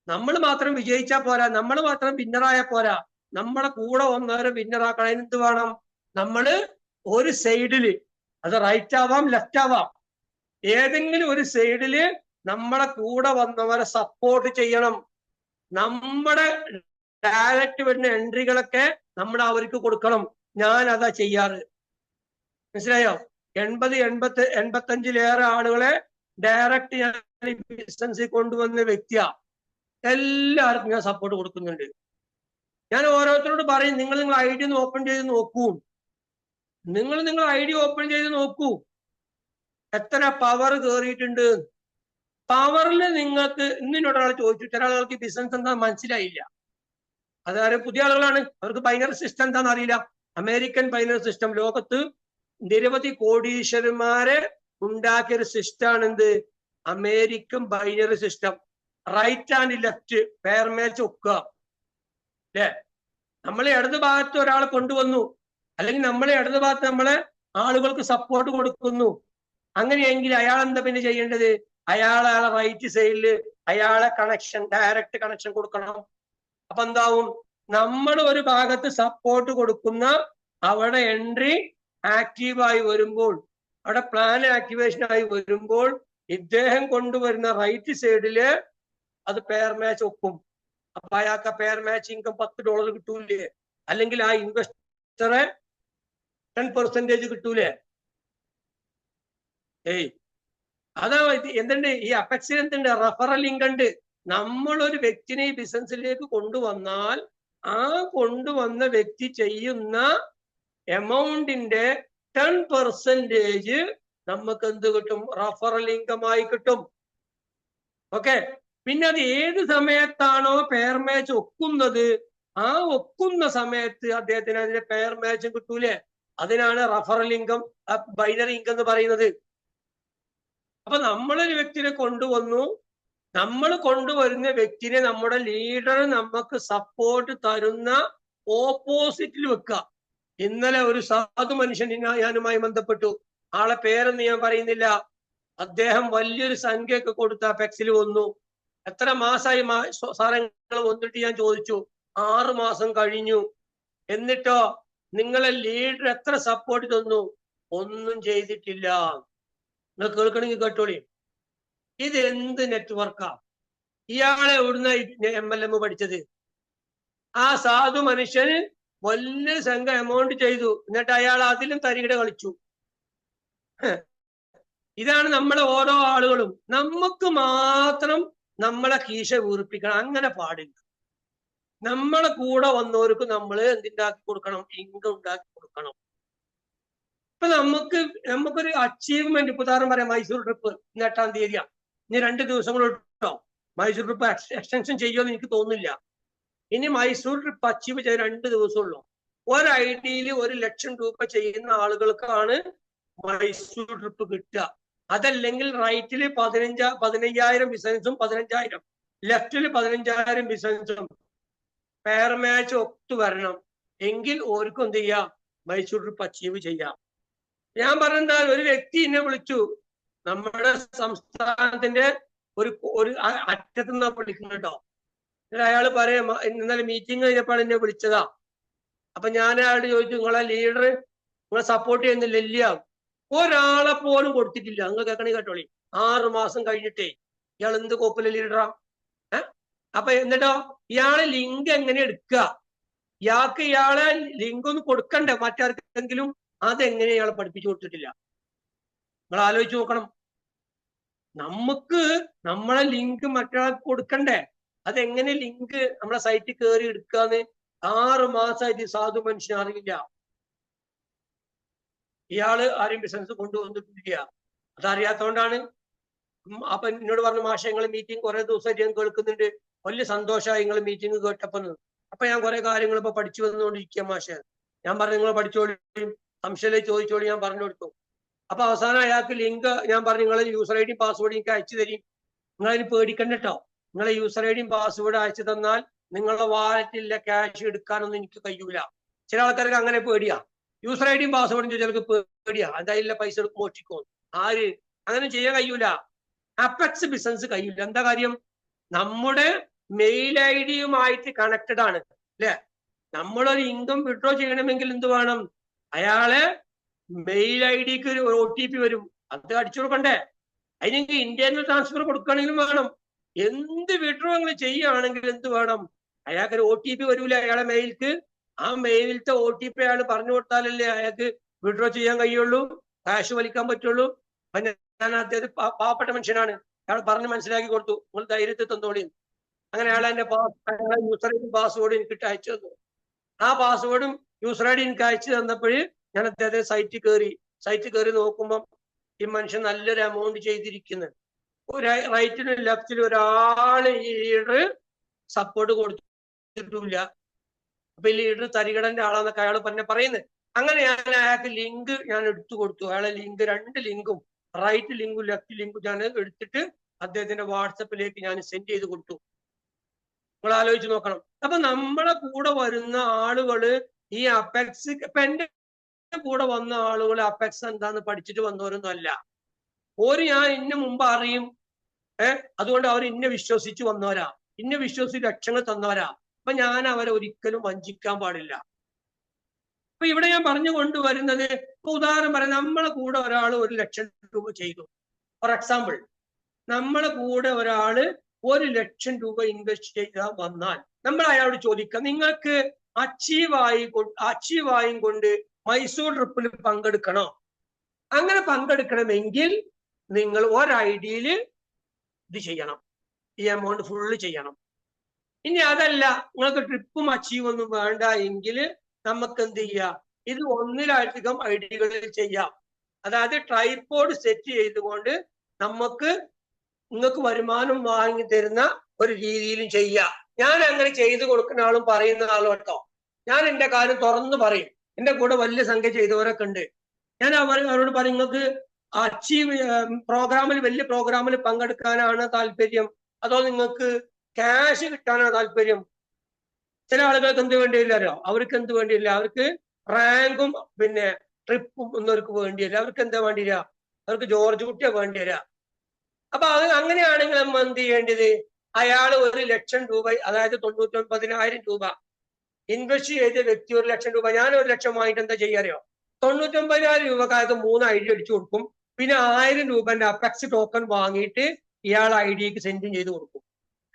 നമ്മൾ മാത്രം വിജയിച്ചാൽ പോരാ, നമ്മൾ മാത്രം വിന്നറായ പോരാ. നമ്മളെ കൂടെ വന്നവരെ വിന്നറാക്കണം. എന്ത് വേണം? നമ്മള് ഒരു സൈഡില്, അത് റൈറ്റ് ആവാം ലെഫ്റ്റ് ആവാം, ഏതെങ്കിലും ഒരു സൈഡില് നമ്മളെ കൂടെ വന്നവരെ സപ്പോർട്ട് ചെയ്യണം. നമ്മുടെ ഡയറക്റ്റ് വരുന്ന എൻട്രികളൊക്കെ നമ്മൾ അവർക്ക് കൊടുക്കണം. ഞാൻ അതാ ചെയ്യാറ്. മനസ്സിലായോ? 85 ആളുകളെ ഡയറക്റ്റ് ഞാൻ ബിസിനസ്സിൽ കൊണ്ടുവന്ന വ്യക്തിയാ. എല്ലാവർക്കും ഞാൻ സപ്പോർട്ട് കൊടുക്കുന്നുണ്ട്. ഞാൻ ഓരോരുത്തരോട് പറയും, നിങ്ങൾ ഐഡി ഓപ്പൺ ചെയ്ത് നോക്കൂ. നിങ്ങൾ ഐഡി ഓപ്പൺ ചെയ്ത് നോക്കൂ, എത്ര പവർ കയറിയിട്ടുണ്ട്. പവറിൽ നിങ്ങൾക്ക് ഇന്നിനോട് ഒരാൾ ചോദിച്ചു, ചില ആളുകൾക്ക് ബിസിനസ് എന്താ മനസ്സിലായില്ല. അതായത് പുതിയ ആളുകളാണ്, അവർക്ക് ബൈനറി സിസ്റ്റം എന്താണെന്ന് അറിയില്ല. അമേരിക്കൻ ബൈനറി സിസ്റ്റം ലോകത്ത് നിരവധി കോടീശ്വരന്മാരെ ഉണ്ടാക്കിയ ഒരു സിസ്റ്റമാണ് എന്ത്? American binary system. Right and left pair match വെക്കുക, അല്ലേ? നമ്മളെ ഇടത് ഭാഗത്ത് ഒരാളെ കൊണ്ടുവന്നു, അല്ലെങ്കിൽ നമ്മളെ ഇടത് ഭാഗത്ത് നമ്മളെ ആളുകൾക്ക് സപ്പോർട്ട് കൊടുക്കുന്നു. അങ്ങനെയെങ്കിൽ അയാൾ എന്താ പിന്നെ ചെയ്യേണ്ടത്? അയാളെ റൈറ്റ് സൈഡില് അയാളെ ഡയറക്റ്റ് കണക്ഷൻ കൊടുക്കണം. അപ്പൊ എന്താവും? നമ്മൾ ഒരു ഭാഗത്ത് സപ്പോർട്ട് കൊടുക്കുന്ന അവിടെ എൻട്രി ആക്റ്റീവായി വരുമ്പോൾ, അവിടെ പ്ലാൻ ആക്ടിവേഷൻ ആയി വരുമ്പോൾ, ഇദ്ദേഹം കൊണ്ടുവരുന്ന റൈറ്റ് സൈഡില് അത് പെയർ മാച്ച് ഒക്കും. അപ്പൊ അയാൾക്ക് പെയർ മാച്ച് ഇൻകം $10 കിട്ടൂലേ? അല്ലെങ്കിൽ ആ ഇൻവെസ്റ്ററെ 10% കിട്ടൂലേ? അതാ എന്തുണ്ട് ഈ അപെക്സിൽ എന്തുണ്ട്? റെഫറൽ ലിങ്ക് ഉണ്ട്. നമ്മളൊരു വ്യക്തിനെ ഈ ബിസിനസ്സിലേക്ക് കൊണ്ടുവന്നാൽ ആ കൊണ്ടുവന്ന വ്യക്തി ചെയ്യുന്ന എമൗണ്ടിന്റെ 10% നമുക്ക് എന്ത് കിട്ടും? റഫറൽ ഇൻകമായി കിട്ടും. ഓക്കെ. പിന്നെ അത് ഏത് സമയത്താണോ പെയർ മാച്ച് ഒക്കുന്നത്, ആ ഒക്കുന്ന സമയത്ത് അദ്ദേഹത്തിന് അതിന്റെ പെയർ മാച്ചും കിട്ടൂലേ? അതിനാണ് റഫറൽ ഇൻകം, ബൈനറി ഇൻകം എന്ന് പറയുന്നത്. അപ്പൊ നമ്മളൊരു വ്യക്തിനെ കൊണ്ടുവന്നു, നമ്മൾ കൊണ്ടുവരുന്ന വ്യക്തിനെ നമ്മുടെ ലീഡർ നമുക്ക് സപ്പോർട്ട് തരുന്ന ഓപ്പോസിറ്റിൽ വെക്കുക. ഇന്നലെ ഒരു സാധു മനുഷ്യൻ ഞാനുമായി ബന്ധപ്പെട്ടു. ആളെ പേരൊന്നും ഞാൻ പറയുന്നില്ല. അദ്ദേഹം വലിയൊരു സംഖ്യയൊക്കെ കൊടുത്ത അപെക്സിൽ വന്നു. എത്ര മാസമായി സാറങ്ങൾ വന്നിട്ട് ഞാൻ ചോദിച്ചു. 6 മാസം കഴിഞ്ഞു. എന്നിട്ടോ നിങ്ങളെ ലീഡർ എത്ര സപ്പോർട്ട് തന്നു? ഒന്നും ചെയ്തിട്ടില്ല. നിങ്ങൾ കേൾക്കണമെങ്കിൽ കേട്ടോളി. ഇത് എന്ത് നെറ്റ്വർക്കാ? ഇയാളെ എവിടുന്ന MLM പഠിച്ചത്? ആ സാധു മനുഷ്യന് വലിയൊരു സംഖ്യ എമൗണ്ട് ചെയ്തു, എന്നിട്ട് അയാൾ അതിലും തരികിട കളിച്ചു. ഇതാണ് നമ്മളെ ഓരോ ആളുകളും. നമുക്ക് മാത്രം നമ്മളെ കീശ വീർപ്പിക്കണം, അങ്ങനെ പാടില്ല. നമ്മളെ കൂടെ വന്നവർക്ക് നമ്മൾ എന്തുണ്ടാക്കി കൊടുക്കണം? ഇൻകം ഉണ്ടാക്കി കൊടുക്കണം. ഇപ്പൊ നമുക്കൊരു അച്ചീവ്മെന്റ്, ഉദാഹരണം പറയാം, മൈസൂർ ട്രിപ്പ് 8-ാം തീയതിയാ. ഇനി 2 ദിവസങ്ങളുണ്ടോ മൈസൂർ ട്രിപ്പ് എക്സ്റ്റൻഷൻ ചെയ്യുമെന്ന് എനിക്ക് തോന്നുന്നില്ല. ഇനി മൈസൂർ ട്രിപ്പ് അച്ചീവ് ചെയ്ത് 2 ദിവസമുള്ളൂ. ഒരു ഐഡിയിൽ 1 ലക്ഷം രൂപ ചെയ്യുന്ന ആളുകൾക്കാണ് മൈസൂർ ട്രിപ്പ് കിട്ടുക. അതല്ലെങ്കിൽ റൈറ്റില് 15,000 ബിസിനസും 15,000, ലെഫ്റ്റില് 15,000 ബിസിനസും പെയർ മാച്ച് ഒത്തു വരണം. എങ്കിൽ ഓർക്കും എന്ത് ചെയ്യാം? മൈസൂർ ട്രിപ്പ് അച്ചീവ് ചെയ്യാം. ഞാൻ പറഞ്ഞാൽ ഒരു വ്യക്തി എന്നെ വിളിച്ചു, നമ്മുടെ സംസ്ഥാനത്തിന്റെ ഒരു അറ്റത്ത് നിന്നാ വിളിക്കുന്നത് കേട്ടോ. അയാൾ പറയാം, ഇന്നലെ മീറ്റിംഗ് കഴിഞ്ഞപ്പോൾ എന്നെ വിളിച്ചതാ. അപ്പൊ ഞാൻ അയാളോട് ചോദിച്ചു, നിങ്ങളെ ലീഡർ നിങ്ങളെ സപ്പോർട്ട് ചെയ്യുന്നില്ല? ഇല്ല. ഒരാളെ പോലും കൊടുത്തിട്ടില്ല. നിങ്ങൾ കേൾക്കണേ കേട്ടോളി. 6 മാസം കഴിഞ്ഞിട്ടേ. ഇയാൾ എന്ത് കോപ്പിലെ ലീഡറാ? അപ്പൊ എന്നിട്ടോ ഇയാളെ ലിങ്ക് എങ്ങനെ എടുക്കുക? ഇയാളെ ലിങ്ക് ഒന്ന് കൊടുക്കണ്ടേ മറ്റാർക്കെങ്കിലും? അതെങ്ങനെ ഇയാളെ പഠിപ്പിച്ചു കൊടുത്തിട്ടില്ല. നിങ്ങൾ ആലോചിച്ച് നോക്കണം. നമുക്ക് നമ്മളെ ലിങ്ക് മറ്റൊരാൾക്ക് കൊടുക്കണ്ടേ? അതെങ്ങനെ ലിങ്ക് നമ്മളെ സൈറ്റിൽ കയറി എടുക്കാന്ന് 6 മാസമായിട്ട് സാധു മനുഷ്യനെ അറിയില്ല. ഇയാള് ആരും ബിസിനസ് കൊണ്ടുവന്നിട്ടില്ല. അതറിയാത്തോണ്ടാണ്. അപ്പൊ എന്നോട് പറഞ്ഞു, മാഷെ നിങ്ങൾ മീറ്റിംഗ് കുറെ ദിവസമായിട്ട് ഞാൻ കേൾക്കുന്നുണ്ട്, വലിയ സന്തോഷമായി നിങ്ങൾ മീറ്റിംഗ് കേട്ടപ്പോ. അപ്പൊ ഞാൻ കുറെ കാര്യങ്ങൾ ഇപ്പൊ പഠിച്ചു വന്നുകൊണ്ടിരിക്കുക മാഷെ. ഞാൻ പറഞ്ഞു, നിങ്ങൾ പഠിച്ചോളി, സംശയം ചോദിച്ചോളി, ഞാൻ പറഞ്ഞു കൊടുത്തു. അപ്പൊ അവസാനം അയാൾക്ക് ലിങ്ക് ഞാൻ പറഞ്ഞു, നിങ്ങളെ യൂസർ ഐ ഡി പാസ്വേഡ് എനിക്ക് അയച്ചു തരും, നിങ്ങളതിന് പേടിക്കണ്ട കേട്ടോ. നിങ്ങളെ യൂസർ ഐ ഡിയും പാസ്വേഡ് അയച്ചു തന്നാൽ നിങ്ങളുടെ വാലറ്റിലെ ക്യാഷ് എടുക്കാനൊന്നും എനിക്ക് കഴിയൂല. ചില ആൾക്കാർക്ക് അങ്ങനെ പേടിയാ. യൂസർ ഐ ഡിയും പാസ്വേഡും ചോദിച്ചാൽ പേടിയാ, എന്തായാലും പൈസ എടുക്കും മോഷ്ടിക്കും. ആര് അങ്ങനെ ചെയ്യാൻ കഴിയൂല. അപെക്സ് ബിസിനസ് കഴിയൂല. എന്താ കാര്യം? നമ്മുടെ മെയിൽ ഐ ഡിയുമായിട്ട് കണക്റ്റഡ് ആണ് അല്ലെ? നമ്മളൊരു ഇൻകം വിഡ്രോ ചെയ്യണമെങ്കിൽ എന്ത് വേണം? അയാളെ മെയിൽ ഐ ഡിക്ക് ഒരു OTP വരും, അത് അടിച്ചു കൊടുക്കണ്ടേ? അതിനെങ്കിൽ ഇന്റർണൽ ട്രാൻസ്ഫർ കൊടുക്കണമെങ്കിലും വേണം. എന്ത് വിഡ്രോ നിങ്ങൾ ചെയ്യുകയാണെങ്കിൽ എന്ത് വേണം? അയാൾക്ക് ഒരു OTP വരൂല അയാളെ മെയിൽക്ക്. ആ മെയിലിലത്തെ OTP അയാൾ പറഞ്ഞു കൊടുത്താലല്ലേ അയാൾക്ക് വിഡ്രോ ചെയ്യാൻ കഴിയുള്ളൂ, ക്യാഷ് വലിക്കാൻ പറ്റുള്ളൂ. അപ്പൊ ഞാൻ അദ്ദേഹം പാവപ്പെട്ട മനുഷ്യനാണ്, അയാൾ പറഞ്ഞ് മനസ്സിലാക്കി കൊടുത്തു, നിങ്ങൾ ധൈര്യത്തിൽ തന്നോളി. അങ്ങനെ അയാൾ എന്റെ യൂസർ ഐ ഡി പാസ്വേഡ് എനിക്ക് അയച്ചു തന്നു. ആ പാസ്വേഡും യൂസർ ഐ ഡി എനിക്ക് അയച്ചു തന്നപ്പോഴ് ഞാൻ അദ്ദേഹത്തെ സൈറ്റിൽ കയറി നോക്കുമ്പം ഈ മനുഷ്യൻ നല്ലൊരു എമൗണ്ട് ചെയ്തിരിക്കുന്നത്. റൈറ്റിനും ലെഫ്റ്റിലും ഒരാള് ഈ ലീഡർ സപ്പോർട്ട് കൊടുത്തിട്ടില്ല. അപ്പൊ ഈ ലീഡർ തരികടന്റെ ആളാന്നൊക്കെ അയാൾ പറയുന്നത്. അങ്ങനെ ഞാൻ അയാൾക്ക് ലിങ്ക് ഞാൻ എടുത്തു കൊടുത്തു. അയാളെ ലിങ്ക് 2 ലിങ്കും, റൈറ്റ് ലിങ്കും ലെഫ്റ്റ് ലിങ്കും ഞാൻ എടുത്തിട്ട് അദ്ദേഹത്തിന്റെ വാട്സപ്പിലേക്ക് ഞാൻ സെൻഡ് ചെയ്ത് കൊടുത്തു. നിങ്ങൾ ആലോചിച്ച് നോക്കണം. അപ്പൊ നമ്മളെ കൂടെ വരുന്ന ആളുകള് ഈ അപെക്സ്, ഇപ്പൊ എന്റെ കൂടെ വന്ന ആളുകൾ അപെക്സ് എന്താന്ന് പഠിച്ചിട്ട് വന്നവരൊന്നും അല്ല. ഞാൻ ഇന്ന മുമ്പ് അറിയും, അതുകൊണ്ട് അവർ ഇന്നെ വിശ്വസിച്ച് വന്നവരാ, ഇന്നെ വിശ്വസിച്ച് ലക്ഷങ്ങൾ തന്നവരാ. അപ്പൊ ഞാൻ അവരെ ഒരിക്കലും വഞ്ചിക്കാൻ പാടില്ല. അപ്പൊ ഇവിടെ ഞാൻ പറഞ്ഞു കൊണ്ടുവരുന്നത്, ഇപ്പൊ ഉദാഹരണം പറയാം, നമ്മളെ കൂടെ ഒരാൾ 1 ലക്ഷം രൂപ ചെയ്തു. ഫോർ എക്സാമ്പിൾ, നമ്മളെ കൂടെ ഒരാള് 1 ലക്ഷം രൂപ ഇൻവെസ്റ്റ് ചെയ്യാൻ വന്നാൽ നമ്മൾ അയാളോട് ചോദിക്കാം, നിങ്ങൾക്ക് അച്ചീവായും കൊണ്ട് മൈസൂർ ട്രിപ്പിൽ പങ്കെടുക്കണോ? അങ്ങനെ പങ്കെടുക്കണമെങ്കിൽ നിങ്ങൾ ഒരു ഐഡിയിൽ ഇത് ചെയ്യണം, ഈ എമൗണ്ട് ഫുള്ള് ചെയ്യണം. ഇനി അതല്ല നിങ്ങൾക്ക് ട്രിപ്പും അച്ചീവ് ഒന്നും വേണ്ട എങ്കിൽ നമുക്ക് എന്ത് ചെയ്യാം, ഇത് ഒന്നിലധികം ഐഡികളിൽ ചെയ്യാം. അതായത് ട്രൈപോഡ് സെറ്റ് ചെയ്തുകൊണ്ട് നമുക്ക് നിങ്ങൾക്ക് വരുമാനം വാങ്ങി തരുന്ന ഒരു രീതിയിലും ചെയ്യാം. ഞാൻ അങ്ങനെ ചെയ്തു കൊടുക്കുന്ന ആളും പറയുന്ന ആളും കേട്ടോ. ഞാൻ എന്റെ കാര്യം തുറന്നു പറയും. എന്റെ കൂടെ വലിയ സംഖ്യ ചെയ്തവരൊക്കെ ഉണ്ട്. ഞാൻ അവരോട് പറയും, നിങ്ങൾക്ക് അച്ചീവ് പ്രോഗ്രാമിൽ വലിയ പ്രോഗ്രാമിൽ പങ്കെടുക്കാനാണ് താല്പര്യം, അതോ നിങ്ങൾക്ക് ക്യാഷ് കിട്ടാനാണ് താല്പര്യം? ചില ആളുകൾക്ക് എന്ത് വേണ്ടിയില്ലല്ലോ, അവർക്ക് എന്ത് വേണ്ടിയില്ല, അവർക്ക് റാങ്കും പിന്നെ ട്രിപ്പും ഒന്നും അവർക്ക് വേണ്ടിയില്ല. അവർക്ക് എന്താ വേണ്ടിയില്ല, അവർക്ക് ജോർജ് കുട്ടിയാ വേണ്ടിയില്ല. അപ്പൊ അത് അങ്ങനെയാണെങ്കിൽ നമ്മൾ എന്ത് ചെയ്യേണ്ടത്, അയാൾ 1,00,000 രൂപ, അതായത് 99,000 രൂപ ഇൻവെസ്റ്റ് ചെയ്ത വ്യക്തി 1,00,000 രൂപ, ഞാൻ 1,00,000 വാങ്ങിയിട്ട് എന്താ ചെയ്യാറിയോ, 99,000 രൂപക്കാർക്ക് 3 ID അടിച്ചു കൊടുക്കും. പിന്നെ 1000 രൂപന്റെ അപെക്സ് ടോക്കൺ വാങ്ങിയിട്ട് ഇയാൾ IDക്ക് സെൻഡ് ചെയ്ത് കൊടുക്കും.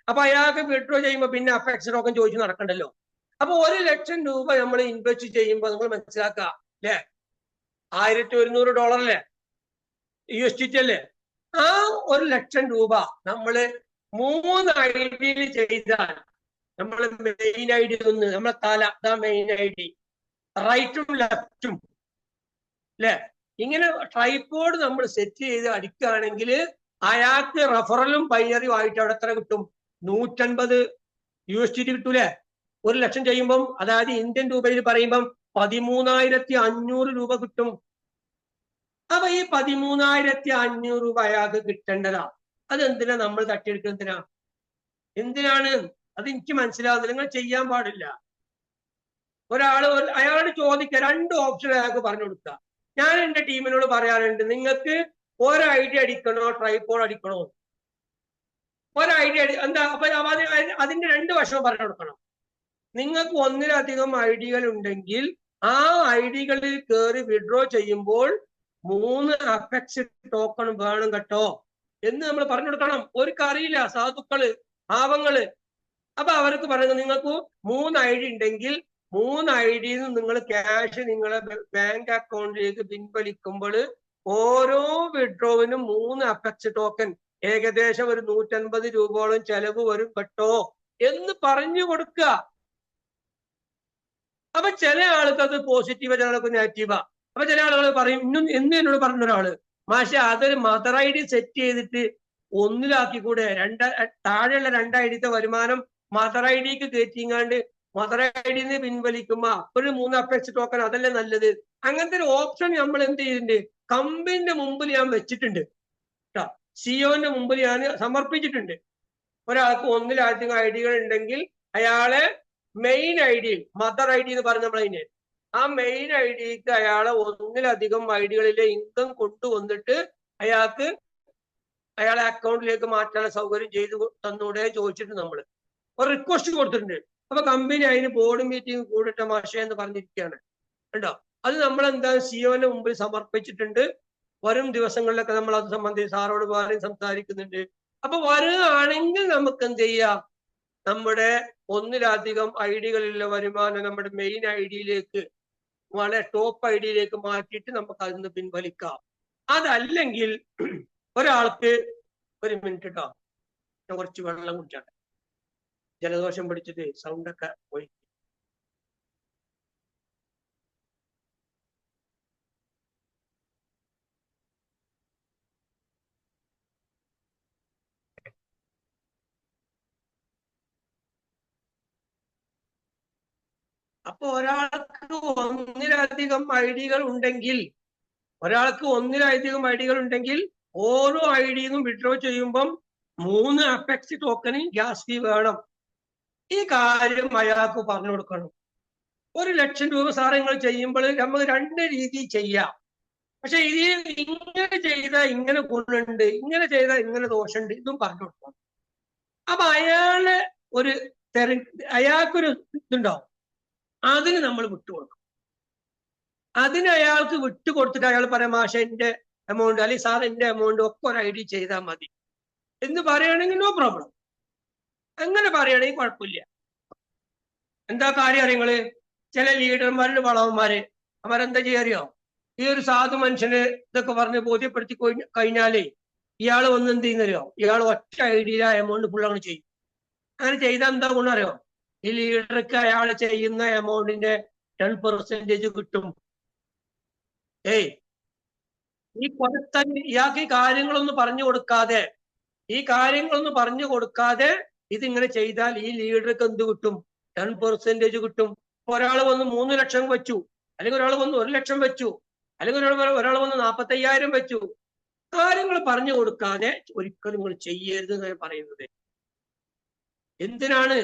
അപ്പൊ അയാൾക്ക് വിഡ്രോ ചെയ്യുമ്പോൾ പിന്നെ അപെക്സ് ടോക്കൺ ചോദിച്ചു നടക്കണ്ടല്ലോ. അപ്പൊ 1,00,000 രൂപ നമ്മൾ ഇൻവെസ്റ്റ് ചെയ്യുമ്പോൾ നമ്മൾ മനസ്സിലാക്കുക അല്ലെ, $1,100 അല്ലേ, USDT അല്ലേ. ആ 1,00,000 രൂപ നമ്മള് 3 ID ചെയ്താൽ, നമ്മൾ മെയിൻ ID ഒന്ന് നമ്മളെ തല, അതാ മെയിൻ ID, റൈറ്റും ലെഫ്റ്റും അല്ലെ, ഇങ്ങനെ ട്രൈപോഡ് നമ്മൾ സെറ്റ് ചെയ്ത് അടിക്കുകയാണെങ്കിൽ അയാൾക്ക് റഫറലും ബൈനറിയും ആയിട്ട് അവിടെ എത്ര കിട്ടും, 150 USDT കിട്ടൂലേ 1,00,000 ചെയ്യുമ്പം. അതായത് ഇന്ത്യൻ രൂപയിൽ പറയുമ്പം 13,500 രൂപ കിട്ടും. അപ്പൊ ഈ 13,500 രൂപ അയാൾക്ക് കിട്ടേണ്ടതാ. അതെന്തിനാ നമ്മൾ തട്ടിയെടുക്കുന്നതിനാ, എന്തിനാണ് അത് എനിക്ക് മനസ്സിലാവുന്നില്ല. നിങ്ങൾ ചെയ്യാൻ പാടില്ല. അയാളോട് ചോദിക്കുക, 2 ഓപ്ഷൻ അയാൾക്ക് പറഞ്ഞു കൊടുക്കുക. ഞാൻ എന്റെ ടീമിനോട് പറയാറുണ്ട്, നിങ്ങൾക്ക് ഒരു ID അടിക്കണോ ട്രൈപോഡ് അടിക്കണോ? ഒരു ID എന്താ, അപ്പൊ അതിന്റെ 2 വശവും പറഞ്ഞു കൊടുക്കണം. നിങ്ങൾക്ക് ഒന്നിലധികം ഐഡികൾ ഉണ്ടെങ്കിൽ ആ ഐഡികളിൽ കയറി വിഡ്രോ ചെയ്യുമ്പോൾ 3 അപെക്സ് ടോക്കൺ വേണം കേട്ടോ എന്ന് നമ്മൾ പറഞ്ഞു കൊടുക്കണം. അവർക്ക് അറിയില്ല, സാധുക്കള് പാവങ്ങള്. അപ്പൊ അവർക്ക് പറയുന്നത്, നിങ്ങൾക്ക് 3 ID ഉണ്ടെങ്കിൽ 3 IDയിൽ നിന്ന് നിങ്ങൾ ക്യാഷ് നിങ്ങളെ ബാങ്ക് അക്കൗണ്ടിലേക്ക് പിൻവലിക്കുമ്പോൾ ഓരോ വിഡ്രോവിനും 3 അപെക്സ് ടോക്കൺ, ഏകദേശം ഒരു 150 രൂപയോളം ചെലവ് വരും കേട്ടോ എന്ന് പറഞ്ഞു കൊടുക്കുക. അപ്പൊ ചില ആൾക്ക് അത് പോസിറ്റീവാ, ചില ആൾക്ക് നെഗറ്റീവാ. അപ്പൊ ചില ആളുകൾ പറയും, എന്നോട് പറഞ്ഞ ഒരാള്, മാഷെ അതൊരു മദർ ID സെറ്റ് ചെയ്തിട്ട് ഒന്നിലാക്കി കൂടെ, താഴെയുള്ള 2 IDത്തെ വരുമാനം മദർ IDക്ക് കയറ്റിങ്ങാണ്ട് മദർ IDന്ന് പിൻവലിക്കുമ്പോ ഒരു 3 അപെക്സ് ടോക്കൺ, അതല്ലേ നല്ലത്. അങ്ങനത്തെ ഒരു ഓപ്ഷൻ നമ്മൾ എന്ത് ചെയ്തിട്ടുണ്ട്, കമ്പനിന്റെ മുമ്പിൽ ഞാൻ വെച്ചിട്ടുണ്ട് കേട്ടോ, സിഒന്റെ മുമ്പിൽ ഞാൻ സമർപ്പിച്ചിട്ടുണ്ട്. ഒരാൾക്ക് ഒന്നിലധികം ഐഡികൾ ഉണ്ടെങ്കിൽ അയാളെ മെയിൻ ID, മദർ ID എന്ന് പറഞ്ഞ നമ്മളതിന്, ആ മെയിൻ IDക്ക് അയാളെ ഒന്നിലധികം ഐഡികളിലെ ഇൻകം കൊണ്ടുവന്നിട്ട് അയാളെ അക്കൗണ്ടിലേക്ക് മാറ്റാനുള്ള സൗകര്യം ചെയ്തു തന്നൂടെ ചോദിച്ചിട്ട് നമ്മൾ ഒരു റിക്വസ്റ്റ് കൊടുത്തിട്ടുണ്ട്. അപ്പൊ കമ്പനി അതിന് ബോർഡ് മീറ്റിംഗ് കൂടിട്ട മാഷ എന്ന് പറഞ്ഞിരിക്കുകയാണ് കേട്ടോ. അത് നമ്മൾ എന്താ സിഒന്റെ മുമ്പിൽ സമർപ്പിച്ചിട്ടുണ്ട്. വരും ദിവസങ്ങളിലൊക്കെ നമ്മൾ അത് സംബന്ധിച്ച് സാറോട് വേറെ സംസാരിക്കുന്നുണ്ട്. അപ്പൊ വരികയാണെങ്കിൽ നമുക്ക് എന്ത് ചെയ്യാം, നമ്മുടെ ഒന്നിലധികം ഐഡികളിലുള്ള വരുമാനം നമ്മുടെ മെയിൻ IDയിലേക്ക്, വളരെ ടോപ്പ് IDയിലേക്ക് മാറ്റിയിട്ട് നമുക്ക് അതിൽ നിന്ന് പിൻവലിക്കാം. അതല്ലെങ്കിൽ ഒരാൾക്ക്, ഒരു മിനിറ്റ് കേട്ടോ, ഞാൻ കുറച്ച് വെള്ളം കുടിച്ചാട്ടെ, ജലദോഷം പിടിച്ചിട്ട് സൗണ്ടൊക്കെ പോയി. അപ്പൊ ഒരാൾക്ക് ഒന്നിലധികം ഐഡികൾ ഉണ്ടെങ്കിൽ ഓരോ IDയും വിഡ്രോ ചെയ്യുമ്പം 3 അപെക്സ് ടോക്കന് ഗ്യാസ് ഫീ വേണം. ഈ കാര്യം അയാൾക്ക് പറഞ്ഞു കൊടുക്കണം. 1,00,000 രൂപ സാറ് നിങ്ങൾ ചെയ്യുമ്പോൾ നമുക്ക് 2 രീതി ചെയ്യാം. പക്ഷെ ഇങ്ങനെ ചെയ്താൽ ഇങ്ങനെ ഗുണമുണ്ട്, ഇങ്ങനെ ചെയ്താൽ ഇങ്ങനെ ദോഷമുണ്ട്, ഇതും പറഞ്ഞു കൊടുക്കണം. അപ്പൊ അയാൾക്കൊരു ഇതുണ്ടാവും, അതിന് നമ്മൾ വിട്ടുകൊടുക്കും. അതിന് അയാൾക്ക് വിട്ടുകൊടുത്തിട്ട് അയാൾ പറയാം, മാഷ എന്റെ എമൗണ്ട് അല്ലെങ്കിൽ സാർ എന്റെ എമൗണ്ട് ഒക്കെ ഒരു ID ചെയ്താൽ മതി എന്ന് പറയുകയാണെങ്കിൽ നോ പ്രോബ്ലം. അങ്ങനെ പറയുകയാണെങ്കിൽ കുഴപ്പമില്ല. എന്താ കാര്യം അറിയങ്ങള്, ചില ലീഡർമാരുടെ വളവന്മാര് അവരെന്താ ചെയ്യാറിയോ, ഈ ഒരു സാധു മനുഷ്യന് ഇതൊക്കെ പറഞ്ഞ് ബോധ്യപ്പെടുത്തി കഴിഞ്ഞാലേ ഇയാൾ വന്ന് എന്ത് ചെയ്യുന്നറിയോ, ഇയാൾ ഒറ്റ IDയിലെ എമൗണ്ട് ഫുൾ അങ്ങ് ചെയ്യും. അങ്ങനെ ചെയ്താൽ എന്താ ഗുണറിയോ? ഈ ലീഡർക്ക് അയാൾ ചെയ്യുന്ന എമൗണ്ടിന്റെ 10% കിട്ടും. ഏയ് ഈ കൊടുത്ത ഇയാൾക്ക് ഈ കാര്യങ്ങളൊന്നും പറഞ്ഞു കൊടുക്കാതെ ഇതിങ്ങനെ ചെയ്താൽ ഈ ലീഡർക്ക് എന്ത് കിട്ടും? 10% കിട്ടും. ഒരാൾ വന്ന് 3 ലക്ഷം വെച്ചു, അല്ലെങ്കിൽ ഒരാൾ വന്ന് 1 ലക്ഷം വെച്ചു, അല്ലെങ്കിൽ ഒരാൾ വന്ന് 45,000 വെച്ചു. കാര്യങ്ങൾ പറഞ്ഞു കൊടുക്കാതെ ഒരിക്കലും നിങ്ങൾ ചെയ്യരുത് എന്നാണ് പറയുന്നത്. എന്തിനാണ്?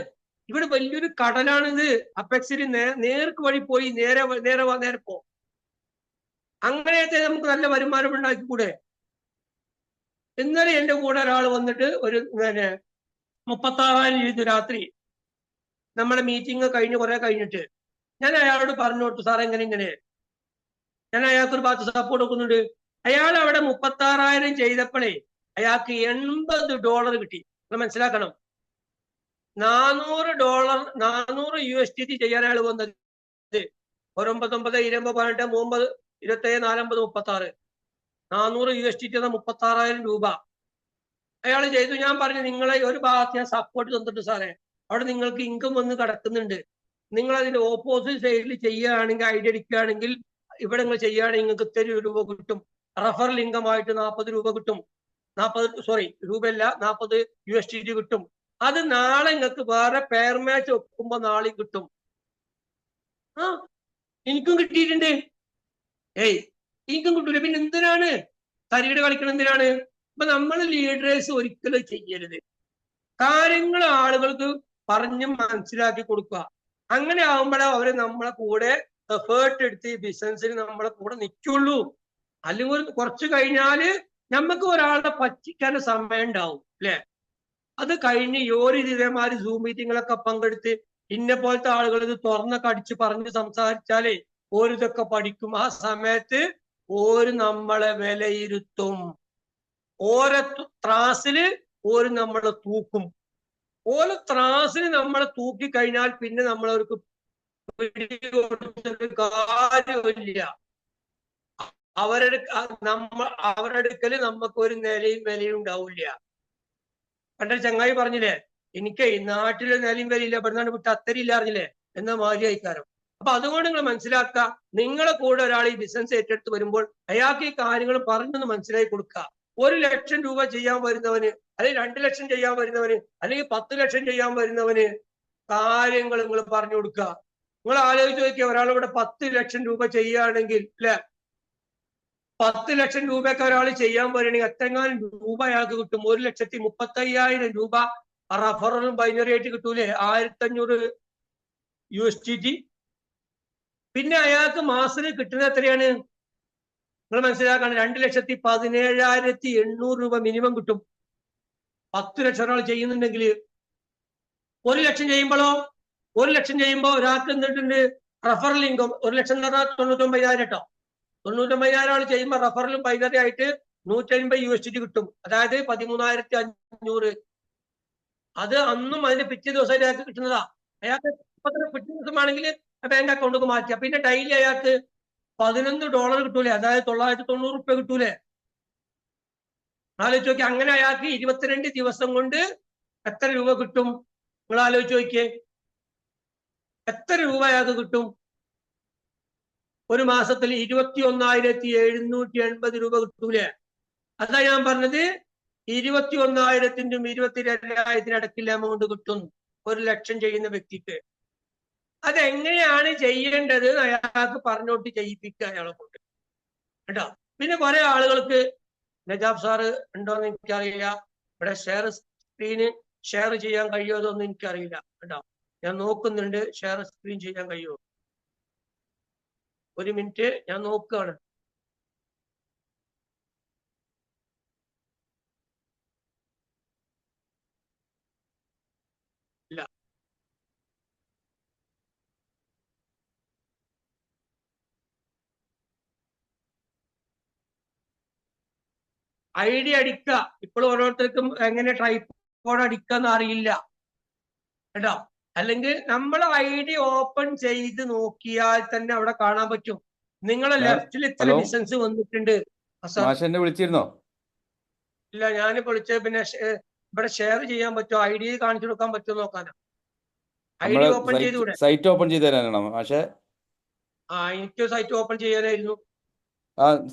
ഇവിടെ വലിയൊരു കടലാണിത്. അപ്പെക്സിൽ നേർക്ക് വഴി പോയി നേരെ പോ. അങ്ങനെയൊക്കെ നമുക്ക് നല്ല വരുമാനം ഉണ്ടാക്കിക്കൂടെ? ഇന്നലെ എന്റെ കൂടെ ഒരാൾ വന്നിട്ട് ഒരു 36,000 ചെയ്തു രാത്രി. നമ്മുടെ മീറ്റിംഗ് കുറെ കഴിഞ്ഞിട്ട് ഞാൻ അയാളോട് പറഞ്ഞു കൊടുത്തു, സാറേ ഇങ്ങനെ ഞാൻ അയാൾക്കൊരു ഭാഗത്ത് സപ്പോർട്ട് കൊടുക്കുന്നുണ്ട്. അയാൾ അവിടെ 36,000 ചെയ്തപ്പോഴേ അയാൾക്ക് $80 കിട്ടി. നിങ്ങൾ മനസ്സിലാക്കണം. $400 ചെയ്യാൻ അയാൾ വന്നത്. 9, 20, 18, 30, 27, 40, 36 $400 എന്ന 36,000 രൂപ അയാൾ ചെയ്തു. ഞാൻ പറഞ്ഞു, നിങ്ങളെ ഒരു ഭാഗത്ത് ഞാൻ സപ്പോർട്ട് തന്നിട്ട് സാറേ, അവിടെ നിങ്ങൾക്ക് ഇൻകം വന്ന് കിടക്കുന്നുണ്ട്. നിങ്ങൾ അതിന്റെ ഓപ്പോസിറ്റ് സൈഡിൽ ചെയ്യുകയാണെങ്കിൽ, ഐഡിയ അടിക്കുകയാണെങ്കിൽ, ഇവിടെ നിങ്ങൾ ചെയ്യുകയാണെങ്കിൽ നിങ്ങൾക്ക് ഇത്ര രൂപ കിട്ടും. റഫറൽ ഇൻകം ആയിട്ട് 40 രൂപ കിട്ടും. 40 രൂപയല്ല, $40 കിട്ടും. അത് നാളെ നിങ്ങൾക്ക് വേറെ പെയർ മാച്ച് വെക്കുമ്പോ നാളെ കിട്ടും. എനിക്കും കിട്ടിയിട്ടുണ്ട്. എനിക്കും കിട്ടൂല. പിന്നെ എന്തിനാണ് തരികിട കളിക്കണം? എന്തിനാണ്? അപ്പൊ നമ്മൾ ലീഡേഴ്സ് ഒരിക്കലും ചെയ്യരുത്. കാര്യങ്ങൾ ആളുകൾക്ക് പറഞ്ഞ് മനസ്സിലാക്കി കൊടുക്കുക. അങ്ങനെ ആകുമ്പോഴേ അവര് നമ്മളെ കൂടെ എഫേർട്ട് എടുത്ത് ഈ ബിസിനസ്സിൽ നമ്മളെ കൂടെ നിൽക്കുള്ളൂ. അല്ലെങ്കിൽ കുറച്ച് കഴിഞ്ഞാല് നമുക്ക് ഒരാളുടെ പറ്റിക്കാൻ സമയം ഉണ്ടാവും, അല്ലെ? അത് കഴിഞ്ഞ് ഇതേമാതിരി സൂം മീറ്റിങ്ങിലൊക്കെ പങ്കെടുത്ത് ഇന്നെ പോലത്തെ ആളുകൾ ഇത് തുറന്നൊക്കെ അടിച്ച് പറഞ്ഞ് സംസാരിച്ചാലേ ഓരിതൊക്കെ പഠിക്കും. ആ സമയത്ത് ഓര് നമ്മളെ വിലയിരുത്തും. ഓരോ ത്രാസില് ഓര് നമ്മളെ തൂക്കും. ഓരോ ത്രാസിന് നമ്മളെ തൂക്കി കഴിഞ്ഞാൽ പിന്നെ നമ്മളവർക്ക് കാര്യമില്ല. അവരുടെ അടുക്കല് നമുക്ക് ഒരു നിലയും വിലയും ഉണ്ടാവില്ല. പണ്ടൊരു ചങ്ങായി പറഞ്ഞില്ലേ, എനിക്ക് നാട്ടില് നിലയും വിലയില്ല, ഇവിടുന്നാണ് വിട്ട് അത്തരിയില്ല അറിഞ്ഞില്ലേ എന്ന മാതിരി അയക്കാരം. അപ്പൊ അതുകൊണ്ട് നിങ്ങൾ മനസ്സിലാക്കുക, നിങ്ങളെ കൂടെ ഒരാൾ ഈ ബിസിനസ് ഏറ്റെടുത്ത് വരുമ്പോൾ അയാൾക്ക് ഈ കാര്യങ്ങൾ പറഞ്ഞൊന്ന് മനസ്സിലാക്കി കൊടുക്കുക. 1 ലക്ഷം രൂപ ചെയ്യാൻ വരുന്നവന്, അല്ലെങ്കിൽ 2 ലക്ഷം ചെയ്യാൻ വരുന്നവന്, അല്ലെങ്കിൽ 10 ലക്ഷം ചെയ്യാൻ വരുന്നവന് കാര്യങ്ങൾ നിങ്ങൾ പറഞ്ഞു കൊടുക്കുക. നിങ്ങൾ ആലോചിച്ച് നോക്കിയ ഒരാളിവിടെ 10 ലക്ഷം രൂപ ചെയ്യുകയാണെങ്കിൽ, അല്ലെ, 10 ലക്ഷം രൂപയൊക്കെ ഒരാൾ ചെയ്യാൻ വരണമെങ്കിൽ എത്രങ്ങാനും രൂപ അയാൾക്ക് കിട്ടും? 1,35,000 രൂപ റഫറലും ബൈനറി ആയിട്ട് കിട്ടൂലേ? 1,500 USDT. പിന്നെ അയാൾക്ക് മാസത്തിൽ കിട്ടുന്നത് എത്രയാണ് നിങ്ങൾ മനസ്സിലാക്കണം? 2,17,800 രൂപ മിനിമം കിട്ടും. 10 ലക്ഷം ഒരാൾ ചെയ്യുന്നുണ്ടെങ്കിൽ 1 ലക്ഷം ചെയ്യുമ്പോഴോ, 1 ലക്ഷം ചെയ്യുമ്പോൾ ഒരാൾക്ക് എന്തിട്ടുണ്ട്? റഫറൽ ഇൻകം 1 ലക്ഷം എന്ന് പറഞ്ഞാൽ 99,000 കേട്ടോ. 99,000 ആൾ ചെയ്യുമ്പോൾ റഫറലും ബൈനറി ആയിട്ട് 150 USDT കിട്ടും. അതായത് 13,500. അത് അന്നും അതിന്റെ പിറ്റേ ദിവസം അയാൾക്ക് കിട്ടുന്നതാ. അയാൾക്ക് പിറ്റേ ദിവസമാണെങ്കിൽ ബാങ്ക് അക്കൗണ്ടിലേക്ക് മാറ്റുക. പിന്നെ ഡെയിലി അയാൾക്ക് $11 കിട്ടൂലേ? അതായത് 990 രൂപ കിട്ടൂലേ? ആലോചിച്ച് നോക്കി. അങ്ങനെ അയാൾക്ക് 22 ദിവസം കൊണ്ട് എത്ര രൂപ കിട്ടും? നിങ്ങൾ ആലോചിച്ച് നോക്കിയേ, എത്ര രൂപ അയാൾക്ക് കിട്ടും? ഒരു മാസത്തിൽ 21,780 രൂപ കിട്ടൂലേ? അതാ ഞാൻ പറഞ്ഞത്, 21,000-നും 22,000-നും ഇടയ്ക്കുള്ള എമൗണ്ട് കിട്ടും 1 ലക്ഷം ചെയ്യുന്ന വ്യക്തിക്ക്. അതെങ്ങനെയാണ് ചെയ്യേണ്ടത് അയാൾക്ക് പറഞ്ഞോട്ട് ചെയ്യിപ്പിക്കുക അയാളെ കൊണ്ട്, കേട്ടോ. പിന്നെ കുറെ ആളുകൾക്ക് നജാബ് സാറ് ഉണ്ടോന്ന് എനിക്കറിയില്ല, ഇവിടെ സ്ക്രീന് ഷെയർ ചെയ്യാൻ കഴിയുമോന്ന് എനിക്കറിയില്ല, കേട്ടോ. ഞാൻ നോക്കുന്നുണ്ട്, ഷെയർ സ്ക്രീൻ ചെയ്യാൻ കഴിയുമോ? 1 മിനിറ്റ്, ഞാൻ നോക്കുകയാണ്. ഇല്ല. ഐഡി അടിക്കുക. ഇപ്പോൾ ഓരോരുത്തർക്കും എങ്ങനെ ട്രൈപോഡ് അടിക്കാന്ന് അറിയില്ല, കേട്ടോ. അല്ലെങ്കിൽ നമ്മൾ ഐഡി ഓപ്പൺ ചെയ്ത് നോക്കിയാൽ തന്നെ അവിടെ കാണാൻ പറ്റും. നിങ്ങളെ ലെഫ്റ്റിൽ ഇത്ര ഡിസ്റ്റൻസ് വന്നിട്ടുണ്ട്. വിളിച്ചിരുന്നോ? ഇല്ല, ഞാൻ വിളിച്ചത് പിന്നെ ഇവിടെ ഷെയർ ചെയ്യാൻ പറ്റുമോ, ഐ ഡി കാണിച്ചു കൊടുക്കാൻ പറ്റുമോ നോക്കാനാ. ഐ ഡി ഓപ്പൺ ചെയ്തുകൂടെ? സൈറ്റ് ഓപ്പൺ ചെയ്ത് തരാനാണോ പക്ഷേ? എനിക്ക് സൈറ്റ് ഓപ്പൺ ചെയ്യാനായിരുന്നു.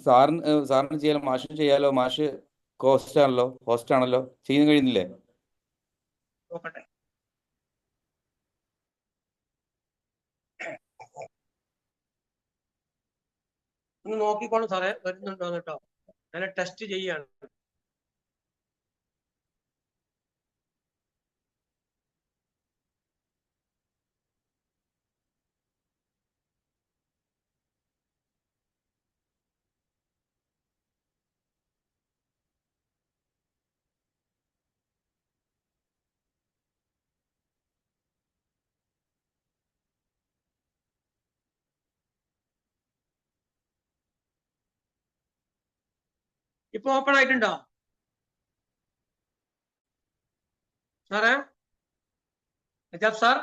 സാറിന് ചെയ്യാലോ, മാഷിന് ചെയ്യാലോ. മാഷ് ഹോസ്റ്റ് ആണല്ലോ, ചെയ്യാൻ കഴിയുന്നില്ലേ? നോക്കട്ടെ. ഒന്ന് നോക്കിക്കോണം സാറേ, വരുന്നുണ്ടോ കേട്ടോ. ഞാൻ ടെസ്റ്റ് ചെയ്യാണ്. ഇപ്പൊ ഓപ്പൺ ആയിട്ടുണ്ടോ സാറേ? Najab sir,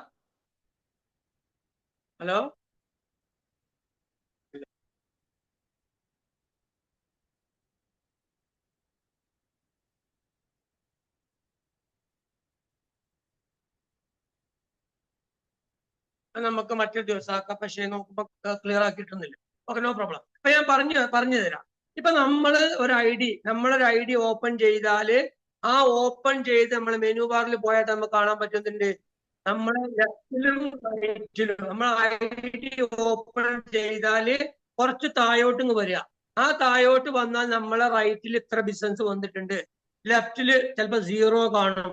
hello. നമുക്ക് മറ്റൊരു ദിവസം ആക്കാം. പക്ഷേ നോക്കുമ്പോ ക്ലിയർ ആക്കിയിട്ടൊന്നുമില്ല. Okay, no problem. അപ്പൊ ഞാൻ പറഞ്ഞു തരാം. ഇപ്പൊ നമ്മളൊരു ഐ ഡി ഓപ്പൺ ചെയ്താല് ആ ഓപ്പൺ ചെയ്ത് നമ്മൾ മെനു ബാറിൽ പോയാൽ നമുക്ക് കാണാൻ പറ്റുന്നുണ്ട്. നമ്മളെ ലെഫ്റ്റിലും റൈറ്റിലും നമ്മൾ ഐ ഡി ഓപ്പൺ ചെയ്താല് കുറച്ച് താഴോട്ട് വരിക. ആ താഴോട്ട് വന്നാൽ നമ്മളെ റൈറ്റിൽ ഇത്ര ബിസിനസ് വന്നിട്ടുണ്ട്, ലെഫ്റ്റില് ചിലപ്പോ 0 കാണും.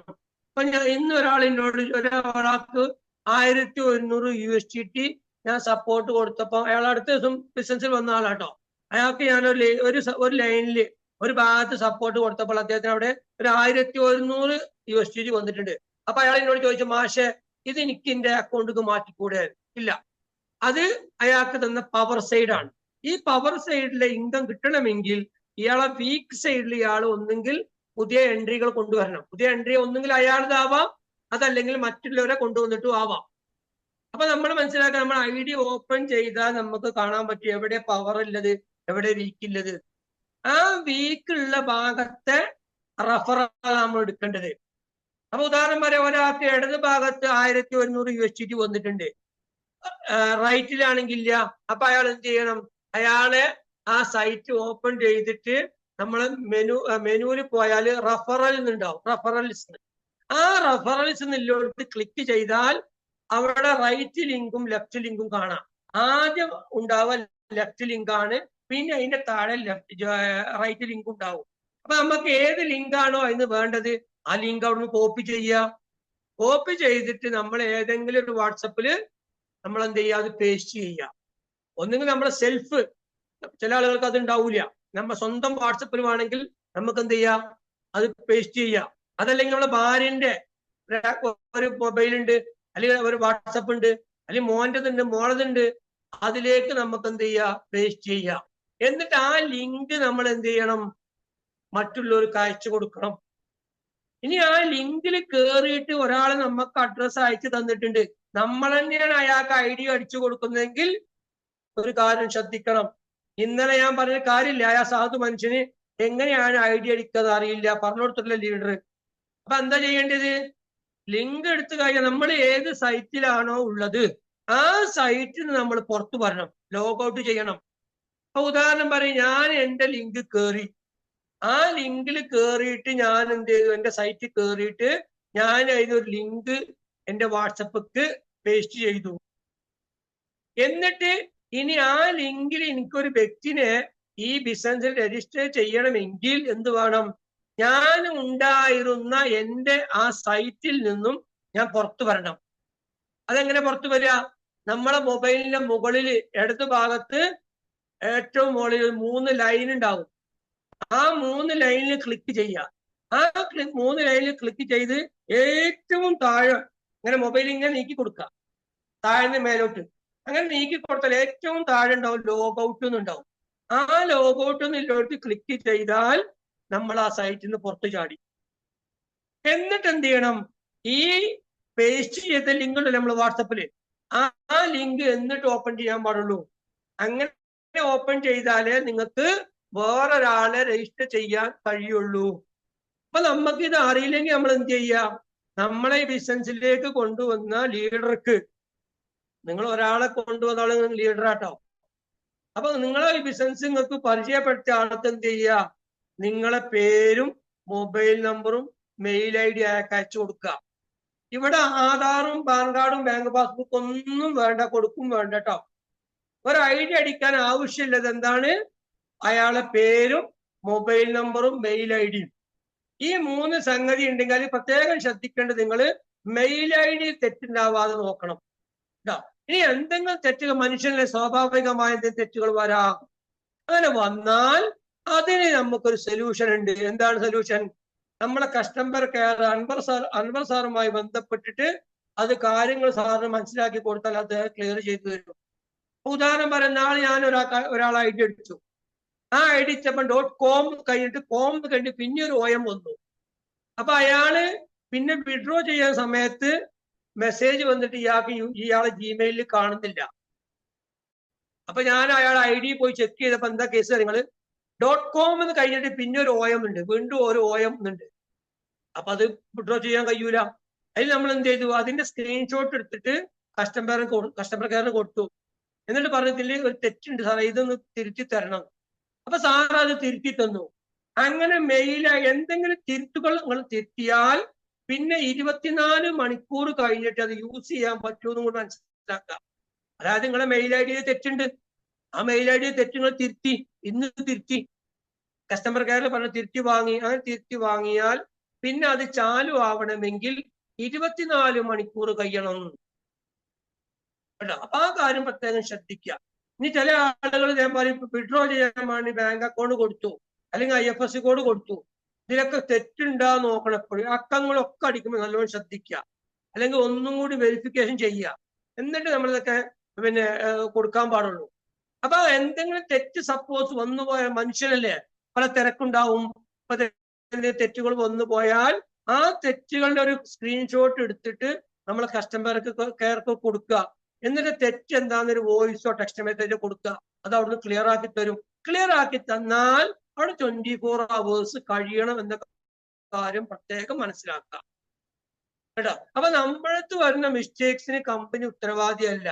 അപ്പൊ ഞാൻ ഇന്ന് ഒരാൾക്ക് 1100 USDT ഞാൻ സപ്പോർട്ട് കൊടുത്തപ്പോ അയാൾ അടുത്ത ദിവസം ബിസിനസ്സിൽ വന്ന ആളാട്ടോ. അയാൾക്ക് ഞാൻ ഒരു ലൈനിൽ ഒരു ഭാഗത്ത് സപ്പോർട്ട് കൊടുത്തപ്പോൾ അദ്ദേഹത്തിന് അവിടെ ഒരു 1100 USDT വന്നിട്ടുണ്ട്. അപ്പൊ അയാൾ എന്നോട് ചോദിച്ചു, മാഷെ ഇത് എനിക്ക് എന്റെ അക്കൗണ്ടിലേക്ക് മാറ്റിക്കൂടെ? ഇല്ല, അത് അയാൾക്ക് തന്ന പവർ സൈഡാണ്. ഈ പവർ സൈഡിലെ ഇൻകം കിട്ടണമെങ്കിൽ ഇയാളെ വീക്ക് സൈഡിൽ ഇയാൾ ഒന്നെങ്കിൽ പുതിയ എൻട്രികൾ കൊണ്ടുവരണം. പുതിയ എൻട്രി ഒന്നെങ്കിൽ അയാളതാവാം, അതല്ലെങ്കിൽ മറ്റുള്ളവരെ കൊണ്ടുവന്നിട്ടും ആവാം. അപ്പൊ നമ്മൾ മനസ്സിലാക്കുക, നമ്മൾ ഐ ഡി ഓപ്പൺ ചെയ്താൽ നമുക്ക് കാണാൻ പറ്റും എവിടെ പവർ ഉള്ളത്, എവിടെ വീക്കുള്ളത്. ആ വീക്കുള്ള ഭാഗത്തെ റഫറാണ് നമ്മൾ എടുക്കേണ്ടത്. അപ്പൊ ഉദാഹരണം പറയാം, ഒരാൾക്ക് ഇടത് ഭാഗത്ത് 1100 USDT വന്നിട്ടുണ്ട്, റൈറ്റിലാണെങ്കിൽ ഇല്ല. അപ്പൊ അയാൾ എന്ത് ചെയ്യണം? അയാളെ ആ സൈറ്റ് ഓപ്പൺ ചെയ്തിട്ട് നമ്മൾ മെനുവിൽ പോയാൽ റഫറൽ ഉണ്ടാവും, റഫറൽസ്. ആ റഫറൽസ് എന്നുള്ളടത്ത് ക്ലിക്ക് ചെയ്താൽ അവിടെ റൈറ്റ് ലിങ്കും ലെഫ്റ്റ് ലിങ്കും കാണാം. ആദ്യം ഉണ്ടാവുക ലെഫ്റ്റ് ലിങ്ക് ആണ്, പിന്നെ അതിന്റെ താഴെ റൈറ്റ് ലിങ്ക് ഉണ്ടാവും. അപ്പൊ നമുക്ക് ഏത് ലിങ്കാണോ അതിന് വേണ്ടത് ആ ലിങ്ക് അവിടുന്ന് കോപ്പി ചെയ്യുക. കോപ്പി ചെയ്തിട്ട് നമ്മൾ ഏതെങ്കിലും ഒരു വാട്സപ്പില് നമ്മൾ എന്ത് ചെയ്യുക, അത് പേസ്റ്റ് ചെയ്യുക. ഒന്നുകിൽ നമ്മളെ സെൽഫ്, ചില ആളുകൾക്ക് അത് ഉണ്ടാവില്ല, നമ്മൾ സ്വന്തം വാട്സപ്പിൽ വേണമെങ്കിൽ നമുക്ക് എന്ത് ചെയ്യാം, അത് പേസ്റ്റ് ചെയ്യാം. അതല്ലെങ്കിൽ നമ്മളെ ഭാര്യന്റെ ഒരു മൊബൈൽ ഉണ്ട്, അല്ലെങ്കിൽ ഒരു വാട്സപ്പ് ഉണ്ട്, അല്ലെങ്കിൽ മോൻ്റെതുണ്ട്, മോളതുണ്ട്, അതിലേക്ക് നമുക്ക് എന്ത് ചെയ്യാം, പേസ്റ്റ് ചെയ്യാം. എന്നിട്ട് ആ ലിങ്ക് നമ്മൾ എന്ത് ചെയ്യണം, മറ്റുള്ളവർക്ക് അയച്ചു കൊടുക്കണം. ഇനി ആ ലിങ്കിൽ കയറിയിട്ട് ഒരാൾ നമുക്ക് അഡ്രസ്സ് അയച്ചു തന്നിട്ടുണ്ട്, നമ്മൾ തന്നെയാണ് അയാൾക്ക് ID അടിച്ചു കൊടുക്കുന്നതെങ്കിൽ ഒരു കാര്യം ശ്രദ്ധിക്കണം. ഇന്നലെ ഞാൻ പറഞ്ഞ കാര്യമില്ല, ആ സാധു മനുഷ്യന് എങ്ങനെയാണ് ID അടിക്കാതെ അറിയില്ല, പറഞ്ഞു കൊടുത്തിട്ടില്ല ലീഡർ. അപ്പൊ എന്താ ചെയ്യേണ്ടത്? ലിങ്ക് എടുത്തു കഴിഞ്ഞാൽ നമ്മൾ ഏത് സൈറ്റിലാണോ ഉള്ളത് ആ സൈറ്റിൽ നമ്മൾ പുറത്തു വരണം, ലോഗൗട്ട് ചെയ്യണം. അപ്പൊ ഉദാഹരണം പറയും, ഞാൻ എന്റെ ലിങ്ക് കയറി, ആ ലിങ്കിൽ കയറിയിട്ട് ഞാൻ എന്ത് ചെയ്തു, എന്റെ സൈറ്റിൽ കയറിയിട്ട് ഞാൻ അതിനൊരു ലിങ്ക് എന്റെ വാട്സപ്പിക്ക് പേസ്റ്റ് ചെയ്തു. എന്നിട്ട് ഇനി ആ ലിങ്കിൽ എനിക്കൊരു വ്യക്തിനെ ഈ ബിസിനസ്സിൽ രജിസ്റ്റർ ചെയ്യണമെങ്കിൽ എന്ത് വേണം? ഞാൻ ഉണ്ടായിരുന്ന എന്റെ ആ സൈറ്റിൽ നിന്നും ഞാൻ പുറത്തു വരണം. അതെങ്ങനെ പുറത്തു വരിക? നമ്മളെ മൊബൈലിന്റെ മുകളിൽ ഇടതു ഭാഗത്ത് ഏറ്റവും മുകളിൽ 3 ലൈൻ ഉണ്ടാവും. ആ 3 ലൈനിൽ ക്ലിക്ക് ചെയ്യുക. ആ 3 ലൈനിൽ ക്ലിക്ക് ചെയ്ത് ഏറ്റവും താഴെ ഇങ്ങനെ മൊബൈൽ ഇങ്ങനെ നീക്കി കൊടുക്കുക, താഴ്ന്ന് മേലോട്ട്. അങ്ങനെ നീക്കി കൊടുത്താൽ ഏറ്റവും താഴെ ഉണ്ടാവും ലോഗൗട്ട് എന്നുണ്ടാവും. ആ ലോഗൗട്ട് എന്നുള്ളവർക്ക് ക്ലിക്ക് ചെയ്താൽ നമ്മൾ ആ സൈറ്റിൽ നിന്ന് പുറത്തു ചാടി. എന്നിട്ട് എന്ത് ചെയ്യണം? ഈ പേസ്റ്റ് ചെയ്ത ലിങ്ക് ഉണ്ടല്ലോ നമ്മൾ വാട്സപ്പില്, ആ ലിങ്ക് എന്നിട്ട് ഓപ്പൺ ചെയ്യാൻ പാടുള്ളൂ. അങ്ങനെ ഓപ്പൺ ചെയ്താലേ നിങ്ങൾക്ക് വേറൊരാളെ രജിസ്റ്റർ ചെയ്യാൻ കഴിയുള്ളൂ. അപ്പൊ നമുക്ക് ഇത് അറിയില്ലെങ്കിൽ നമ്മൾ എന്ത് ചെയ്യാം? നമ്മളെ ഈ ബിസിനസ്സിലേക്ക് കൊണ്ടുവന്ന ലീഡർക്ക്, നിങ്ങൾ ഒരാളെ കൊണ്ടുവന്ന ആള് ലീഡറാട്ടോ. അപ്പൊ നിങ്ങളെ ഈ ബിസിനസ് നിങ്ങൾക്ക് പരിചയപ്പെടുത്തിയ ആൾക്ക് എന്ത് ചെയ്യുക? നിങ്ങളെ പേരും മൊബൈൽ നമ്പറും മെയിൽ ID അയച്ചു കൊടുക്കുക. ഇവിടെ ആധാറും പാൻ കാർഡും ബാങ്ക് പാസ്ബുക്ക് ഒന്നും വേണ്ട, കൊടുക്കും വേണ്ട കേട്ടോ. ഒരു ID അടിക്കാൻ ആവശ്യമില്ലത് എന്താണ്? അയാളെ പേരും മൊബൈൽ നമ്പറും മെയിൽ ID-യും. ഈ 3 സംഗതി ഉണ്ടെങ്കിൽ അത് പ്രത്യേകം ശ്രദ്ധിക്കേണ്ടത്, നിങ്ങൾ മെയിൽ ID തെറ്റുണ്ടാവാതെ നോക്കണം കേട്ടോ. ഇനി എന്തെങ്കിലും തെറ്റുകൾ, മനുഷ്യനിലെ സ്വാഭാവികമായ എന്തെങ്കിലും തെറ്റുകൾ വരാം. അങ്ങനെ വന്നാൽ അതിന് നമുക്കൊരു സൊല്യൂഷൻ ഉണ്ട്. എന്താണ് സൊല്യൂഷൻ? നമ്മളെ കസ്റ്റമർ കെയർ അൻവർ സാറുമായി ബന്ധപ്പെട്ടിട്ട് അത് കാര്യങ്ങൾ സാറിന് മനസ്സിലാക്കി കൊടുത്താൽ അത് ക്ലിയർ ചെയ്തു തരും. ഉദാഹരണം പറഞ്ഞാൽ, ഞാൻ ഒരാൾ ID അടിച്ചു. ആ ID അടിച്ചപ്പോൾ .com കഴിഞ്ഞിട്ട് കഴിഞ്ഞിട്ട് പിന്നെ ഒരു OM വന്നു. അപ്പൊ അയാള് പിന്നെ വിഡ്രോ ചെയ്യാൻ സമയത്ത് മെസ്സേജ് വന്നിട്ട് ഇയാളെ ജിമെയിലിൽ കാണുന്നില്ല. അപ്പൊ ഞാൻ അയാളെ ID പോയി ചെക്ക് ചെയ്തപ്പോ എന്താ കേസ്? നിങ്ങള് .com എന്ന് കഴിഞ്ഞിട്ട് പിന്നെ ഒരു OM ഉണ്ട്, വീണ്ടും ഒരു OM ഉണ്ട്. അപ്പൊ അത് വിഡ്രോ ചെയ്യാൻ കഴിയൂല. അതിൽ നമ്മൾ എന്ത് ചെയ്തു? അതിന്റെ സ്ക്രീൻഷോട്ട് എടുത്തിട്ട് കസ്റ്റമർ കെയറിന് കൊടുത്തു. എന്നിട്ട് പറഞ്ഞതിൽ ഒരു തെറ്റുണ്ട് സാറേ, ഇതൊന്ന് തിരുത്തി തരണം. അപ്പൊ സാർ അത് തിരുത്തി തന്നു. അങ്ങനെ എന്തെങ്കിലും തിരുത്തുകൾ നിങ്ങൾ തിരുത്തിയാൽ പിന്നെ 24 മണിക്കൂർ കഴിഞ്ഞിട്ട് അത് യൂസ് ചെയ്യാൻ പറ്റുമെന്നും കൂടെ മനസ്സിലാക്കാം. അതായത് നിങ്ങളെ മെയിൽ ID തെറ്റുണ്ട്, ആ മെയിൽ ID തെറ്റുകൾ തിരുത്തി, ഇന്ന് തിരുത്തി കസ്റ്റമർ കെയറിൽ പറഞ്ഞ് തിരുത്തി വാങ്ങി. അങ്ങനെ തിരുത്തി വാങ്ങിയാൽ പിന്നെ അത് ചാലു ആവണമെങ്കിൽ 24 മണിക്കൂർ കഴിയണം കേട്ടോ. അപ്പൊ ആ കാര്യം പ്രത്യേകം ശ്രദ്ധിക്കുക. ഇനി ചില ആളുകൾ ഇതേപോലെ വിഡ്രോ ചെയ്യാൻ വേണ്ടി ബാങ്ക് അക്കൗണ്ട് കൊടുത്തു, അല്ലെങ്കിൽ IFSC കോഡ് കൊടുത്തു. ഇതിലൊക്കെ തെറ്റുണ്ടാന്ന് നോക്കണം എപ്പോഴും. അക്കങ്ങളൊക്കെ അടിക്കുമ്പോൾ നല്ലോണം ശ്രദ്ധിക്കുക, അല്ലെങ്കിൽ ഒന്നും കൂടി വെരിഫിക്കേഷൻ ചെയ്യുക, എന്നിട്ട് നമ്മളിതൊക്കെ പിന്നെ കൊടുക്കാൻ പാടുള്ളൂ. അപ്പൊ എന്തെങ്കിലും തെറ്റ് സപ്പോസ് വന്നു പോയ മനുഷ്യനല്ലേ, പല തിരക്കുണ്ടാവും. അപ്പൊ തെറ്റുകൾ വന്നു പോയാൽ ആ തെറ്റുകളുടെ ഒരു സ്ക്രീൻഷോട്ട് എടുത്തിട്ട് നമ്മൾ കസ്റ്റമർക്ക് കെയർക്ക് കൊടുക്കുക. എന്നിട്ട് തെറ്റ് എന്താണെന്നൊരു വോയിസോ ടെക്സ്റ്റ് മെസ്സേജോ കൊടുക്കുക. അത് അവിടുന്ന് ക്ലിയർ ആക്കി തരും. ക്ലിയർ ആക്കി തന്നാൽ അവിടെ 24 hours കഴിയണം എന്ന കാര്യം പ്രത്യേകം മനസ്സിലാക്കുക കേട്ടോ. അപ്പൊ നമ്മളടുത്ത് വരുന്ന മിസ്റ്റേക്സിന് കമ്പനി ഉത്തരവാദിയല്ല.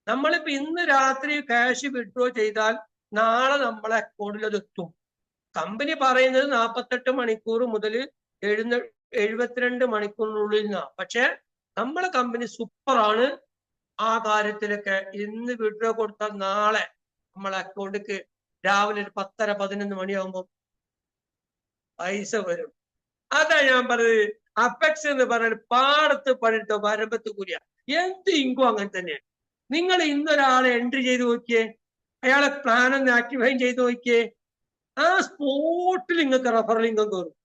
നമ്മളിപ്പോ ഇന്ന് രാത്രി ക്യാഷ് വിഡ്രോ ചെയ്താൽ നാളെ നമ്മളെ അക്കൗണ്ടിൽ അത് എത്തും. കമ്പനി പറയുന്നത് 48 മണിക്കൂർ മുതൽ 72 മണിക്കൂറിനുള്ളിൽ നിന്നാണ്. പക്ഷെ നമ്മളെ കമ്പനി സൂപ്പറാണ് ആ കാര്യത്തിലൊക്കെ. ഇന്ന് വിഡ്രോ കൊടുത്താൽ നാളെ നമ്മളെ അക്കൗണ്ടിക്ക് രാവിലെ ഒരു 10:30-11 മണിയാകുമ്പോൾ പൈസ വരും. അതാ ഞാൻ പറഞ്ഞത്, അപെക്സ് എന്ന് പറഞ്ഞാൽ പാടത്ത് പണിയെടുത്ത വരമ്പത്ത് കൂലിയ. എന്ത് ഇൻകം അങ്ങനെ തന്നെ. നിങ്ങൾ ഇന്നൊരാളെ എൻട്രി ചെയ്ത് നോക്കിയേ, അയാളെ പ്ലാൻ ഒന്ന് ആക്ടിവേറ്റ് ചെയ്ത് നോക്കിയേ, ആ സ്പോട്ടിൽ നിങ്ങൾക്ക് റെഫറൽ ഇൻകം കയറും.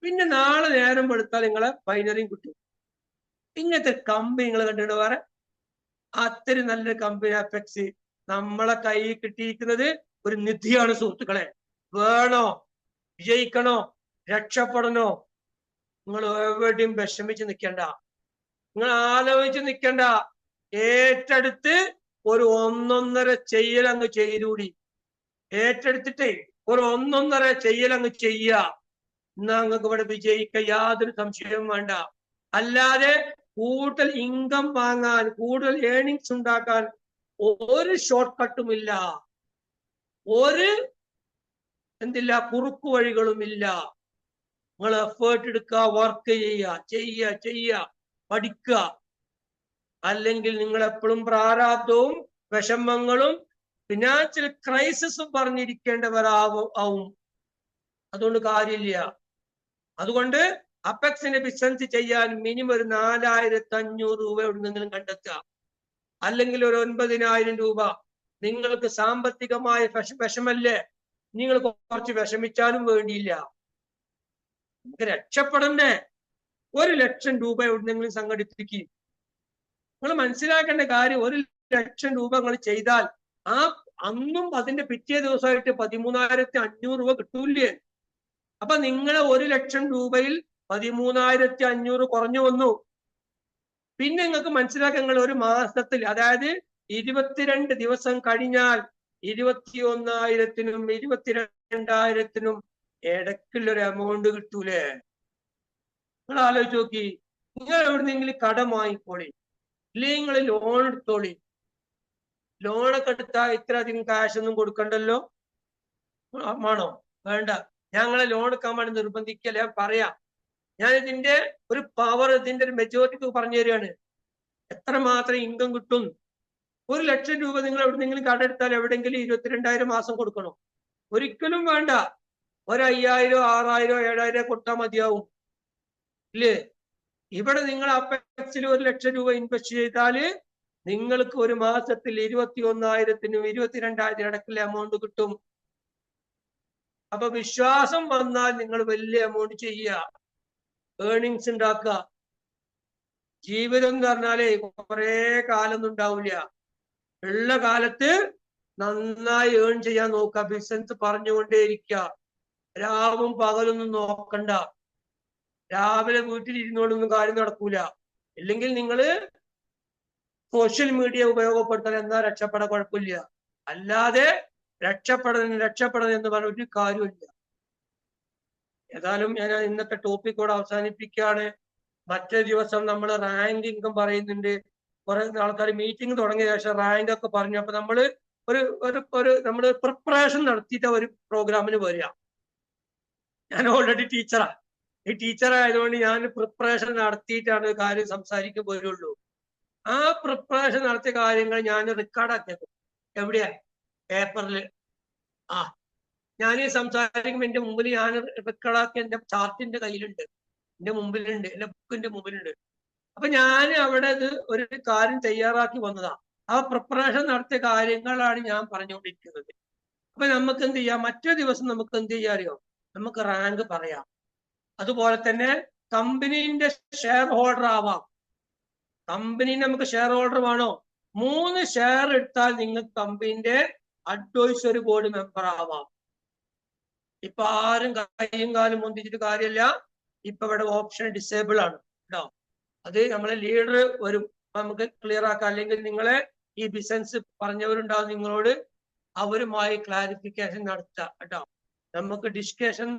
പിന്നെ നാളെ നേരം വെളുത്താൽ നിങ്ങളെ ബൈനറിയും കിട്ടും. ഇങ്ങനത്തെ കമ്പനി നിങ്ങൾ കണ്ടിട്ട് വേറെ? അത്രയും നല്ലൊരു കമ്പനി അപെക്സ് നമ്മളെ കൈ കിട്ടിയിരിക്കുന്നത് ഒരു നിധിയാണ് സുഹൃത്തുക്കളെ. വേണോ, വിജയിക്കണോ, രക്ഷപ്പെടണോ, നിങ്ങൾ എവിടെയും വിഷമിച്ച് നിൽക്കണ്ട, നിങ്ങൾ ആലോചിച്ച് നിൽക്കണ്ട. ഏറ്റെടുത്ത് ഒരു 1.5 ചെയ്യൽ അങ്ങ് ചെയ്തൂടി. ഏറ്റെടുത്തിട്ടേ ഒരു 1.5 ചെയ്യൽ അങ്ങ് ചെയ്യുക. എന്നാ നിങ്ങൾക്ക് ഇവിടെ വിജയിക്കാൻ യാതൊരു സംശയവും വേണ്ട. അല്ലാതെ കൂടുതൽ ഇൻകം വാങ്ങാൻ, കൂടുതൽ ഏണിങ്സ് ഉണ്ടാക്കാൻ ഒരു ഷോർട്ട് കട്ടും ഇല്ല, ഒരു കുറുക്കു വഴികളും ഇല്ല. നിങ്ങൾ എഫേർട്ട് എടുക്കുക, വർക്ക് ചെയ്യുക, പഠിക്കുക. അല്ലെങ്കിൽ നിങ്ങൾ എപ്പോഴും പ്രാരാബ്ദവും വിഷമങ്ങളും ഫിനാൻഷ്യൽ ക്രൈസിസും പറഞ്ഞിരിക്കേണ്ടവരാവും. അതുകൊണ്ട് കാര്യമില്ല. അതുകൊണ്ട് അപെക്സിന്റെ ബിസിനസ് ചെയ്യാൻ മിനിമം ഒരു 4500 രൂപ എവിടെന്നെങ്കിലും കണ്ടെത്തുക, അല്ലെങ്കിൽ ഒരു 9000 രൂപ. നിങ്ങൾക്ക് സാമ്പത്തികമായ വിഷമല്ലേ, നിങ്ങൾ കുറച്ച് വിഷമിച്ചാലും വേണ്ടിയില്ല, നമുക്ക് രക്ഷപ്പെടണ്ടേ. 1,00,000 രൂപ എവിടെന്നെങ്കിലും സംഘടിപ്പിക്കും. നിങ്ങൾ മനസ്സിലാക്കേണ്ട കാര്യം, 1,00,000 രൂപ നിങ്ങൾ ചെയ്താൽ അന്നും അതിന്റെ പിറ്റേ ദിവസമായിട്ട് 13,500 രൂപ കിട്ടൂലേ? അപ്പൊ നിങ്ങളെ 1,00,000 രൂപയിൽ 13,500 കുറഞ്ഞു വന്നു. പിന്നെ നിങ്ങൾക്ക് മനസ്സിലാക്കാൻ, നിങ്ങൾ ഒരു മാസത്തിൽ, അതായത് 22 ദിവസം കഴിഞ്ഞാൽ 21,000-നും 22,000-നും ഇടയ്ക്കുള്ളൊരു എമൗണ്ട് കിട്ടൂലേ? നിങ്ങൾ ആലോചിച്ച് നോക്കി. നിങ്ങൾ എവിടുന്നെങ്കിലും കടം വാങ്ങിക്കോളി, ഇല്ലെങ്കിൽ നിങ്ങൾ ലോൺ എടുത്തോളി. ലോണൊക്കെ എടുത്താൽ ഇത്ര അധികം കാശ് ഒന്നും കൊടുക്കണ്ടല്ലോ. ആണോ? വേണ്ട. ഞങ്ങളെ ലോൺ എടുക്കാൻ വേണ്ടി നിർബന്ധിക്കല്ല. ഞാൻ പറയാം, ഞാൻ ഇതിന്റെ ഒരു പവർ, ഇതിന്റെ ഒരു മെജോറിറ്റി പറഞ്ഞു തരികയാണ്. എത്രമാത്രം ഇൻകം കിട്ടും? 1,00,000 രൂപ നിങ്ങൾ എവിടെന്നെങ്കിലും കടെടുത്താൽ എവിടെയെങ്കിലും 22,000 മാസം കൊടുക്കണോ? ഒരിക്കലും വേണ്ട. 5,000, 6,000, 7,000 കൊടുത്താൽ മതിയാവും, ഇല്ലേ? ഇവിടെ നിങ്ങൾ അപ്പെക്സിൽ 1,00,000 രൂപ ഇൻവെസ്റ്റ് ചെയ്താല് നിങ്ങൾക്ക് ഒരു മാസത്തിൽ 21,000-നും 22,000 ഇടയ്ക്കുള്ള എമൗണ്ട് കിട്ടും. അപ്പൊ വിശ്വാസം വന്നാൽ നിങ്ങൾ വലിയ എമൗണ്ട് ചെയ്യുക, ഏർണിങ്സ് ഉണ്ടാക്കുക. ജീവിതം എന്ന് പറഞ്ഞാലേ കുറെ കാലൊന്നും ഉണ്ടാവില്ല. ഉള്ള കാലത്ത് നന്നായി ഏൺ ചെയ്യാൻ നോക്കുക. ബിസിനസ് പറഞ്ഞുകൊണ്ടേയിരിക്കുക. രാവും പകലൊന്നും നോക്കണ്ട. രാവിലെ വീട്ടിലിരുന്നോണ്ടൊന്നും കാര്യം നടക്കൂല. ഇല്ലെങ്കിൽ നിങ്ങള് സോഷ്യൽ മീഡിയ ഉപയോഗപ്പെടുത്താൻ എന്നാ രക്ഷപ്പെടാൻ കുഴപ്പമില്ല. അല്ലാതെ രക്ഷപ്പെടണം എന്ന് പറഞ്ഞ ഒരു കാര്യമില്ല. ഏതായാലും ഞാൻ ഇന്നത്തെ ടോപ്പിക് കൂടെ അവസാനിപ്പിക്കുകയാണ്. മറ്റേ ദിവസം നമ്മൾ റാങ്കിങ്ങും പറയുന്നുണ്ട്. കുറെ ആൾക്കാർ മീറ്റിംഗ് തുടങ്ങിയ ശേഷം റാങ്ക് ഒക്കെ പറഞ്ഞു. അപ്പൊ നമ്മള് നമ്മള് പ്രിപ്പറേഷൻ നടത്തിയിട്ട് ഒരു പ്രോഗ്രാമിന് വരിക. ഞാൻ ഓൾറെഡി ടീച്ചറാ. ഈ ടീച്ചർ ആയതുകൊണ്ട് ഞാൻ പ്രിപ്പറേഷൻ നടത്തിയിട്ടാണ് കാര്യം സംസാരിക്കാൻ വരുള്ളൂ. ആ പ്രിപ്പറേഷൻ നടത്തിയ കാര്യങ്ങൾ ഞാൻ റെക്കോർഡാക്കിയേക്കും. എവിടെയാ? പേപ്പറിൽ. ഞാൻ ഈ സംസാരിക്കുമ്പോൾ എന്റെ മുമ്പിൽ ഞാൻ റെക്കോർഡാക്കി എന്റെ ചാർട്ടിന്റെ കയ്യിലുണ്ട്, എന്റെ മുമ്പിലുണ്ട്, എന്റെ ബുക്കിന്റെ മുമ്പിലുണ്ട്. അപ്പൊ ഞാൻ അവിടെ ഇത് ഒരു കാര്യം തയ്യാറാക്കി വന്നതാ. ആ പ്രിപ്പറേഷൻ നടത്തിയ കാര്യങ്ങളാണ് ഞാൻ പറഞ്ഞുകൊണ്ടിരിക്കുന്നത്. അപ്പൊ നമുക്ക് എന്ത് ചെയ്യാം? മറ്റേ ദിവസം നമുക്ക് എന്ത് ചെയ്യാൻ അറിയോ? നമുക്ക് റാങ്ക് പറയാം. അതുപോലെ തന്നെ കമ്പനീന്റെ ഷെയർ ഹോൾഡർ ആവാം. കമ്പനീന് നമുക്ക് ഷെയർ ഹോൾഡർ വേണോ? 3 ഷെയർ എടുത്താൽ നിങ്ങൾക്ക് കമ്പനീന്റെ അഡ്വൈസറി ബോർഡ് മെമ്പർ ആവാം. ഇപ്പൊ ആരും കൈയും കാലും മുന്തിച്ചിട്ട് കാര്യമില്ല. ഇപ്പൊ ഇവിടെ ഓപ്ഷൻ ഡിസേബിൾ ആണ് കേട്ടോ. അത് നമ്മളെ ലീഡർ വരും, നമുക്ക് ക്ലിയർ ആക്കാം. അല്ലെങ്കിൽ നിങ്ങളെ ഈ ബിസിനസ് പറഞ്ഞവരുണ്ടാവും, നിങ്ങളോട് അവരുമായി ക്ലാരിഫിക്കേഷൻ നടത്തുക കേട്ടോ. നമുക്ക് ഡിസ്കഷൻ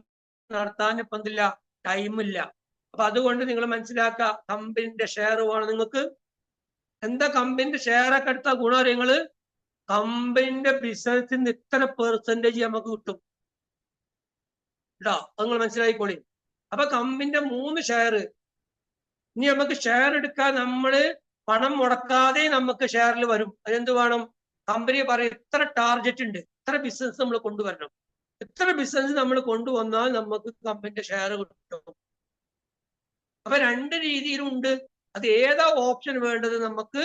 നടത്താൻ ഇപ്പൊ എന്തില്ല, ടൈമില്ല. അപ്പൊ അതുകൊണ്ട് നിങ്ങൾ മനസ്സിലാക്കുക, കമ്പനിന്റെ ഷെയർ വേണം നിങ്ങൾക്ക്. എന്താ കമ്പനിന്റെ ഷെയർ ഒക്കെ എടുത്ത ഗുണം നിങ്ങള് കമ്പനിന്റെ ബിസിനസ്സിൽ നിന്ന് ഇത്ര പെർസെന്റേജ് നമുക്ക് കിട്ടും കേട്ടോ. നിങ്ങൾ മനസ്സിലായിക്കോളി. അപ്പൊ കമ്പനിന്റെ 3 ഷെയർ. ഇനി നമുക്ക് ഷെയർ എടുക്കാൻ നമ്മള് പണം മുടക്കാതെ നമുക്ക് ഷെയറിൽ വരും. അതെന്ത് വേണം? കമ്പനി പറയും ഇത്ര ടാർഗറ്റ് ഉണ്ട്, ഇത്ര ബിസിനസ് നമ്മൾ കൊണ്ടുവരണം, ഇത്ര ബിസിനസ് നമ്മൾ കൊണ്ടുവന്നാൽ നമുക്ക് കമ്പനിന്റെ ഷെയർ കിട്ടും. അപ്പൊ 2 രീതിയിലുണ്ട്. അത് ഏതാ ഓപ്ഷൻ വേണ്ടത് നമുക്ക്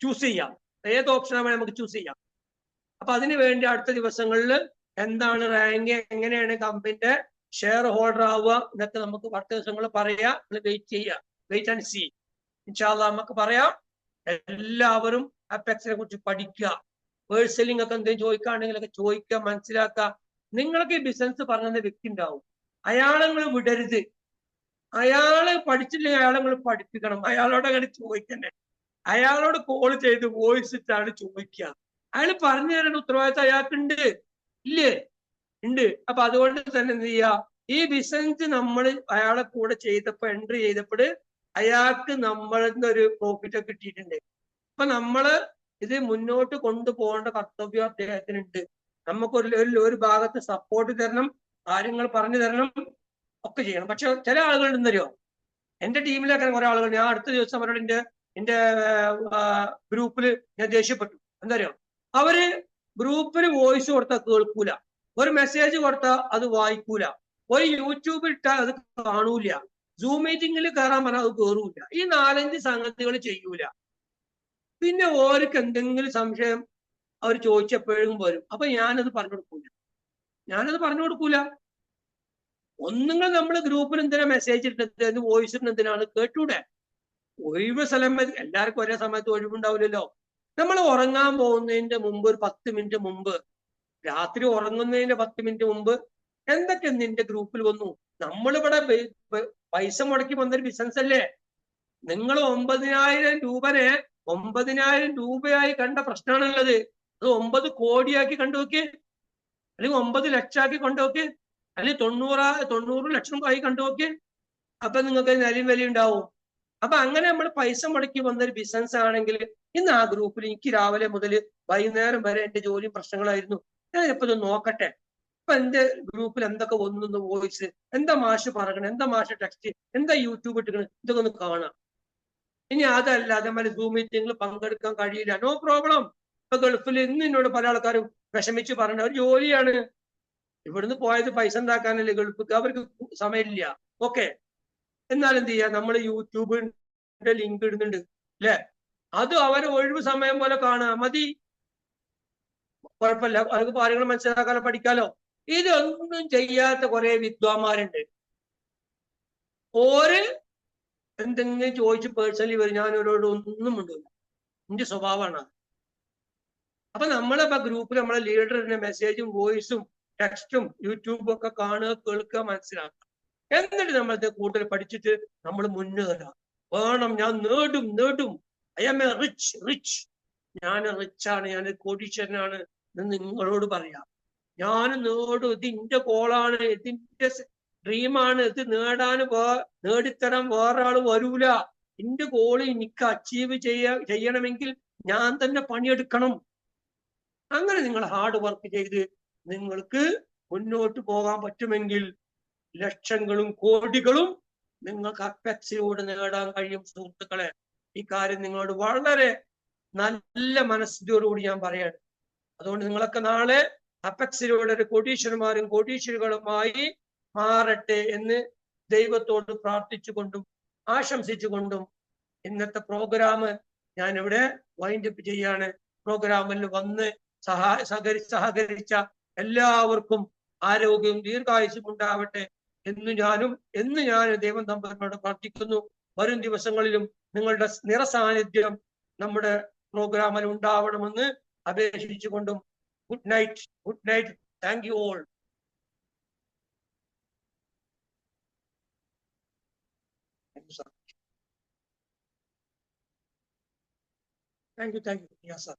ചൂസ് ചെയ്യാം. ഏത് ഓപ്ഷനാണ് നമുക്ക് ചൂസ് ചെയ്യാം. അപ്പൊ അതിന് വേണ്ടി അടുത്ത ദിവസങ്ങളിൽ എന്താണ് റാങ്ക്, എങ്ങനെയാണ് കമ്പനിന്റെ ഷെയർ ഹോൾഡർ ആവുക എന്നൊക്കെ നമുക്ക് അടുത്ത ദിവസങ്ങൾ പറയാം. വെയിറ്റ് ചെയ്യുക, വെയിറ്റ് ആൻഡ് സീ. ഇൻഷാ അല്ലാഹ് നമുക്ക് പറയാം. എല്ലാവരും അപെക്സിനെ കുറിച്ച് പഠിക്കുക. പേഴ്സലിംഗ് ഒക്കെ എന്തെങ്കിലും ചോദിക്കുകയാണെങ്കിലൊക്കെ ചോദിക്കുക, മനസ്സിലാക്കുക. നിങ്ങൾക്ക് ഈ ബിസിനസ് പറഞ്ഞ വ്യക്തി ഉണ്ടാവും, അയാളെ നിങ്ങൾ വിടരുത്. അയാള് പഠിച്ചില്ലെങ്കിൽ അയാളെ നിങ്ങൾ പഠിപ്പിക്കണം. അയാളോട് അങ്ങനെ ചോദിക്കണ്ടേ. അയാളോട് കോൾ ചെയ്ത് വോയിസ് ഇട്ടാണ് ചോദിക്കുക. അയാൾ പറഞ്ഞു തരേണ്ട ഉത്തരവാദിത്തം അയാൾക്കുണ്ട്, ഇല്ലേ? ഉണ്ട്. അപ്പൊ അതുകൊണ്ട് തന്നെ എന്ത് ചെയ്യുക, ഈ ബിസിനസ് നമ്മൾ അയാളെ കൂടെ ചെയ്തപ്പോ എൻട്രി ചെയ്തപ്പോൾ അയാൾക്ക് നമ്മളിന്നൊരു പ്രോഫിറ്റ് ഒക്കെ കിട്ടിയിട്ടുണ്ട്. അപ്പൊ നമ്മള് ഇത് മുന്നോട്ട് കൊണ്ടുപോകേണ്ട കർത്തവ്യം അദ്ദേഹത്തിനുണ്ട്. നമുക്കൊരു ഭാഗത്ത് സപ്പോർട്ട് തരണം, കാര്യങ്ങൾ പറഞ്ഞു തരണം, ഒക്കെ ചെയ്യണം. പക്ഷെ ചില ആളുകൾ ഉണ്ടെന്നറിയോ, എന്റെ ടീമിലൊക്കെ കുറെ ആളുകൾ, ഞാൻ അടുത്ത ദിവസം അവരോട് എന്റെ ഗ്രൂപ്പിൽ ഞാൻ ദേഷ്യപ്പെട്ടു. എന്തറിയോ, അവര് ഗ്രൂപ്പിൽ വോയിസ് കൊടുത്താൽ കേൾക്കൂല, ഒരു മെസ്സേജ് കൊടുത്താൽ അത് വായിക്കൂല, ഒരു യൂട്യൂബിൽ ഇട്ടാൽ അത് കാണൂല, സൂം മീറ്റിംഗിൽ കയറാൻ പറഞ്ഞാൽ അത് കയറൂല. ഈ 4-5 സംഗതികൾ ചെയ്യൂല. പിന്നെ ഓർക്ക് എന്തെങ്കിലും സംശയം അവർ ചോദിച്ചപ്പോഴും വരും. അപ്പൊ ഞാനത് പറഞ്ഞു കൊടുക്കൂല. ഒന്നുങ്ങൾ നമ്മൾ ഗ്രൂപ്പിൽ എന്തിനാ മെസ്സേജ് ഇട്ടത്, വോയിസ് എന്തിനാണ്? കേട്ടൂടെ? ഒഴിവ് സ്ഥലം എല്ലാവർക്കും ഒരേ സമയത്ത് ഒഴിവുണ്ടാവില്ലല്ലോ. നമ്മൾ ഉറങ്ങാൻ പോകുന്നതിന്റെ മുമ്പ് ഒരു 10 മിനിറ്റ് മുമ്പ്, രാത്രി ഉറങ്ങുന്നതിന്റെ 10 മിനിറ്റ് മുമ്പ് എന്തൊക്കെ നിന്റെ ഗ്രൂപ്പിൽ വന്നു. നമ്മളിവിടെ പൈസ മുടക്കി വന്നൊരു ബിസിനസ് അല്ലേ. നിങ്ങൾ 9,000 രൂപനെ 9,000 രൂപയായി കണ്ട പ്രശ്നമാണുള്ളത്. അത് 9 കോടിയാക്കി കണ്ടുനോക്കി, അല്ലെങ്കിൽ 9 ലക്ഷമാക്കി കൊണ്ടുനോക്കി. അല്ലെങ്കിൽ 90 ലക്ഷം ആയി കണ്ടു നോക്കി. അപ്പൊ നിങ്ങൾക്ക് നിലയും വില ഉണ്ടാവും. അപ്പൊ അങ്ങനെ നമ്മൾ പൈസ മുടക്കി വന്നൊരു ബിസിനസ് ആണെങ്കിൽ ഇന്ന് ആ ഗ്രൂപ്പിൽ എനിക്ക് രാവിലെ മുതൽ വൈകുന്നേരം വരെ എന്റെ ജോലിയും പ്രശ്നങ്ങളായിരുന്നു. ഞാൻ ഇപ്പൊ ഇത് നോക്കട്ടെ, ഇപ്പൊ എന്റെ ഗ്രൂപ്പിൽ എന്തൊക്കെ ഒന്നൊന്ന് വോയിസ്, എന്താ മാഷ് പറയണം, എന്താ മാഷ് ടെക്സ്റ്റ്, എന്താ യൂട്യൂബ് ഇട്ടിക്കണം, ഇതൊക്കെ ഒന്ന് കാണാം. ഇനി അതല്ല അതേമാതിരി സൂം മീറ്റിംഗിൽ പങ്കെടുക്കാൻ കഴിയില്ല, നോ പ്രോബ്ലം. ഇപ്പൊ ഗൾഫിൽ ഇന്ന് എന്നോട് പല ആൾക്കാരും വിഷമിച്ച് പറഞ്ഞ ഒരു ജോലിയാണ്, ഇവിടുന്ന് പോയത് പൈസ ഉണ്ടാക്കാനല്ലേ, ഗൾഫിക്ക് അവർക്ക് സമയമില്ല. ഓക്കെ, എന്നാൽ എന്ത് ചെയ്യാ, നമ്മൾ യൂട്യൂബിന്റെ ലിങ്ക് ഇടുന്നുണ്ട് അല്ലെ, അത് അവരെ ഒഴിവ് സമയം പോലെ കാണാ മതി, കുഴപ്പമില്ല. അവർക്ക് കാര്യങ്ങൾ മനസ്സിലാക്കാനോ പഠിക്കാലോ. ഇതൊന്നും ചെയ്യാത്ത കുറെ വിദ്വാന്മാരുണ്ട്. ഓര് എന്തെങ്കിലും ചോദിച്ച് പേഴ്സണലി വരും, ഞാൻ അവരോട് ഒന്നും മിണ്ടില്ല, എന്റെ സ്വഭാവമാണ്. അപ്പൊ നമ്മളിപ്പോ ഗ്രൂപ്പിൽ നമ്മളെ ലീഡറിന്റെ മെസ്സേജും വോയിസും ടെക്സ്റ്റും യൂട്യൂബും ഒക്കെ കാണുക, കേൾക്കുക, മനസ്സിലാക്കുക. എന്നിട്ട് നമ്മളത് കൂടുതൽ പഠിച്ചിട്ട് നമ്മൾ മുന്നേറുക വേണം. ഞാൻ നേടും. ഐ ആം എ റിച്ച്, ഞാൻ റിച്ചാണ്, ഞാൻ കോടീശ്വരനാണ് എന്ന് നിങ്ങളോട് പറയാം. ഞാൻ നേടും, ഇത് ഇന്റെ ഗോളാണ്, ഇതിന്റെ ഡ്രീമാണ്, ഇത് നേടിത്തരാൻ വേറെ ആള് വരൂല. എന്റെ ഗോള് എനിക്ക് അച്ചീവ് ചെയ്യണമെങ്കിൽ ഞാൻ തന്നെ പണിയെടുക്കണം. അങ്ങനെ നിങ്ങൾ ഹാർഡ് വർക്ക് ചെയ്ത് നിങ്ങൾക്ക് മുന്നോട്ട് പോകാൻ പറ്റുമെങ്കിൽ ലക്ഷങ്ങളും കോടികളും നിങ്ങൾക്ക് അപ്പെക്സിലൂടെ നേടാൻ കഴിയും. സുഹൃത്തുക്കളെ, ഈ കാര്യം നിങ്ങളോട് വളരെ നല്ല മനസ്സിനോടുകൂടി ഞാൻ പറയാണ്. അതുകൊണ്ട് നിങ്ങളൊക്കെ നാളെ അപ്പെക്സിലൂടെ ഒരു കോടീശ്വരന്മാരും കോടീശ്വരികളുമായി മാറട്ടെ എന്ന് ദൈവത്തോട് പ്രാർത്ഥിച്ചുകൊണ്ടും ആശംസിച്ചുകൊണ്ടും ഇന്നത്തെ പ്രോഗ്രാം ഞാൻ ഇവിടെ വൈൻഡ് അപ്പ് ചെയ്യാണ്. പ്രോഗ്രാമിൽ വന്ന് സഹകരിച്ച എല്ലാവർക്കും ആരോഗ്യവും ദീർഘായുസ്സും ഉണ്ടാവട്ടെ എന്ന് ഞാൻ ദൈവം തമ്പുരാനോട് പ്രാർത്ഥിക്കുന്നു. വരും ദിവസങ്ങളിലും നിങ്ങളുടെ നിറസാന്നിധ്യം നമ്മുടെ പ്രോഗ്രാമിൽ ഉണ്ടാവണമെന്ന് അപേക്ഷിച്ചുകൊണ്ടും good night. Thank you all. Thank you. Yes, sir.